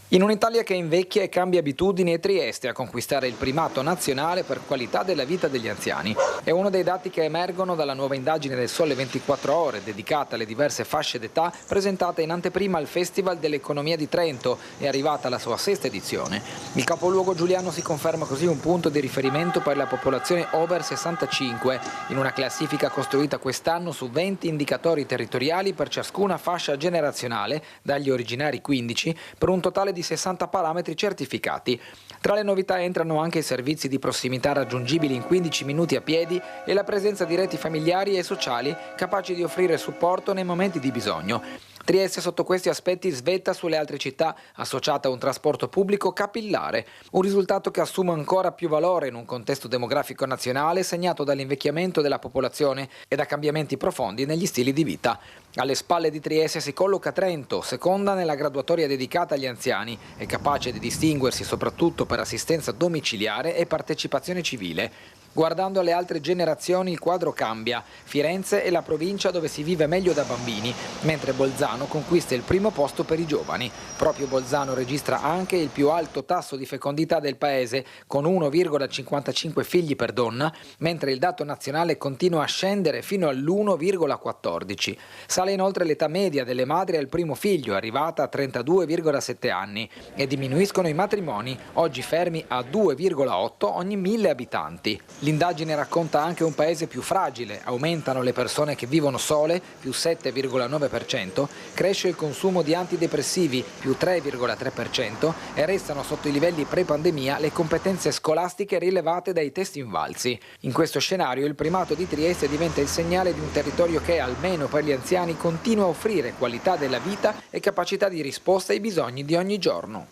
In un'Italia che invecchia e cambia abitudini, è Trieste a conquistare il primato nazionale per qualità della vita degli anziani. È uno dei dati che emergono dalla nuova indagine del Sole 24 Ore, dedicata alle diverse fasce d'età, presentata in anteprima al Festival dell'Economia di Trento e arrivata alla sua 6ª edizione. Il capoluogo giuliano si conferma così un punto di riferimento per la popolazione over 65, in una classifica costruita quest'anno su 20 indicatori territoriali per ciascuna fascia generazionale, dagli originari 15, per un totale di 60 parametri certificati. Tra le novità entrano anche i servizi di prossimità raggiungibili in 15 minuti a piedi e la presenza di reti familiari e sociali capaci di offrire supporto nei momenti di bisogno. Trieste sotto questi aspetti svetta sulle altre città, associata a un trasporto pubblico capillare, un risultato che assume ancora più valore in un contesto demografico nazionale segnato dall'invecchiamento della popolazione e da cambiamenti profondi negli stili di vita. Alle spalle di Trieste si colloca Trento, seconda nella graduatoria dedicata agli anziani e capace di distinguersi soprattutto per assistenza domiciliare e partecipazione civile. Guardando alle altre generazioni il quadro cambia. Firenze è la provincia dove si vive meglio da bambini, mentre Bolzano conquista il primo posto per i giovani. Proprio Bolzano registra anche il più alto tasso di fecondità del paese, con 1,55 figli per donna, mentre il dato nazionale continua a scendere fino all'1,14. Sale inoltre l'età media delle madri al primo figlio, arrivata a 32,7 anni, e diminuiscono i matrimoni, oggi fermi a 2,8 ogni 1000 abitanti. L'indagine racconta anche un paese più fragile, aumentano le persone che vivono sole, più 7,9%, cresce il consumo di antidepressivi, più 3,3%, e restano sotto i livelli pre-pandemia le competenze scolastiche rilevate dai test Invalsi. In questo scenario il primato di Trieste diventa il segnale di un territorio che, almeno per gli anziani, continua a offrire qualità della vita e capacità di risposta ai bisogni di ogni giorno.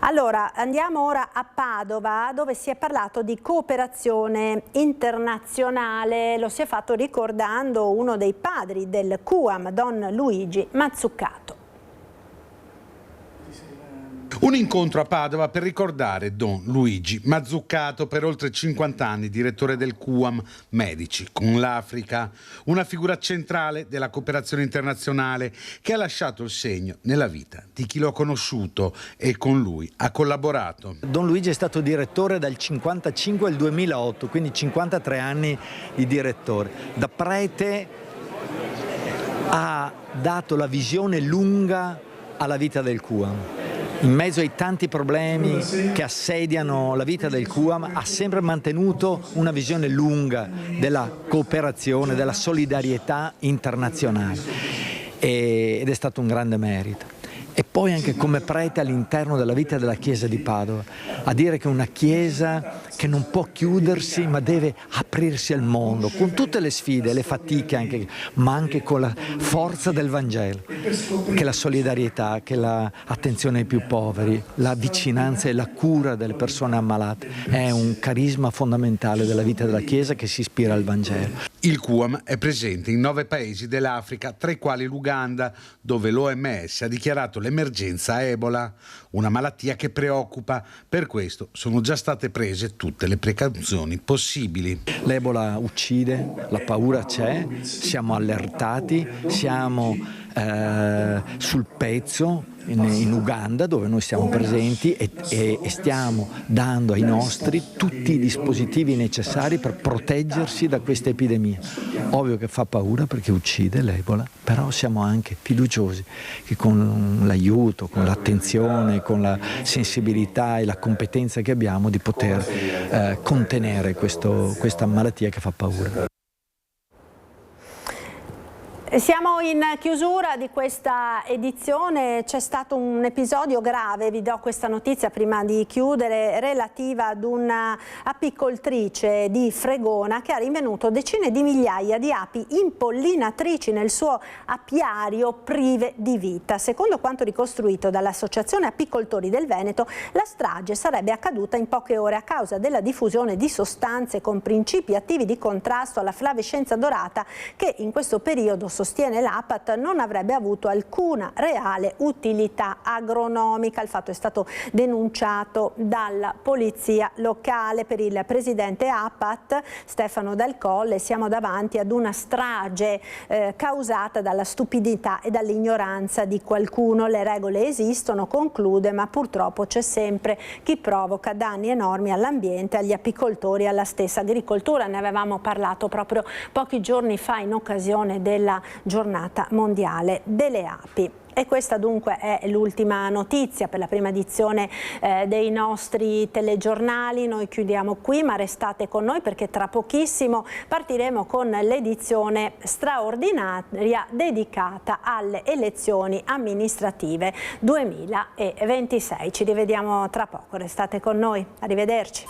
Allora, andiamo ora a Padova, dove si è parlato di cooperazione internazionale. Lo si è fatto ricordando uno dei padri del CUAM, Don Luigi Mazzucato. Un incontro a Padova per ricordare Don Luigi Mazzucato, per oltre 50 anni direttore del QAM Medici con l'Africa, una figura centrale della cooperazione internazionale che ha lasciato il segno nella vita di chi lo ha conosciuto e con lui ha collaborato. Don Luigi è stato direttore dal 1955 al 2008, quindi 53 anni di direttore. Da prete ha dato la visione lunga alla vita del QAM. In mezzo ai tanti problemi che assediano la vita del QAM ha sempre mantenuto una visione lunga della cooperazione, della solidarietà internazionale ed è stato un grande merito. E poi anche come prete all'interno della vita della Chiesa di Padova, a dire che è una Chiesa che non può chiudersi ma deve aprirsi al mondo, con tutte le sfide, le fatiche anche, ma anche con la forza del Vangelo, che la solidarietà, che l'attenzione ai più poveri, la vicinanza e la cura delle persone ammalate è un carisma fondamentale della vita della Chiesa che si ispira al Vangelo. Il QAM è presente in 9 paesi dell'Africa, tra i quali l'Uganda, dove l'OMS ha dichiarato l'emergenza Ebola, una malattia che preoccupa. Per questo sono già state prese tutte le precauzioni possibili. L'Ebola uccide, la paura c'è, siamo allertati, siamo sul pezzo in Uganda, dove noi siamo presenti e stiamo dando ai nostri tutti i dispositivi necessari per proteggersi da questa epidemia. Ovvio che fa paura perché uccide l'Ebola, però siamo anche fiduciosi che con l'aiuto, con l'attenzione, con la sensibilità e la competenza che abbiamo di poter contenere questa malattia che fa paura. Siamo in chiusura di questa edizione, c'è stato un episodio grave, vi do questa notizia prima di chiudere, relativa ad una apicoltrice di Fregona che ha rinvenuto decine di migliaia di api impollinatrici nel suo apiario prive di vita. Secondo quanto ricostruito dall'Associazione Apicoltori del Veneto, la strage sarebbe accaduta in poche ore a causa della diffusione di sostanze con principi attivi di contrasto alla flavescenza dorata che in questo periodo, sostiene l'APAT, non avrebbe avuto alcuna reale utilità agronomica. Il fatto è stato denunciato dalla polizia locale. Per il presidente APAT Stefano Dal Colle siamo davanti ad una strage causata dalla stupidità e dall'ignoranza di qualcuno. Le regole esistono, conclude, ma purtroppo c'è sempre chi provoca danni enormi all'ambiente, agli apicoltori e alla stessa agricoltura. Ne avevamo parlato proprio pochi giorni fa in occasione della Giornata Mondiale delle Api. E questa dunque è l'ultima notizia per la prima edizione dei nostri telegiornali. Noi chiudiamo qui, ma restate con noi perché tra pochissimo partiremo con l'edizione straordinaria dedicata alle elezioni amministrative 2026. Ci rivediamo tra poco, restate con noi. Arrivederci.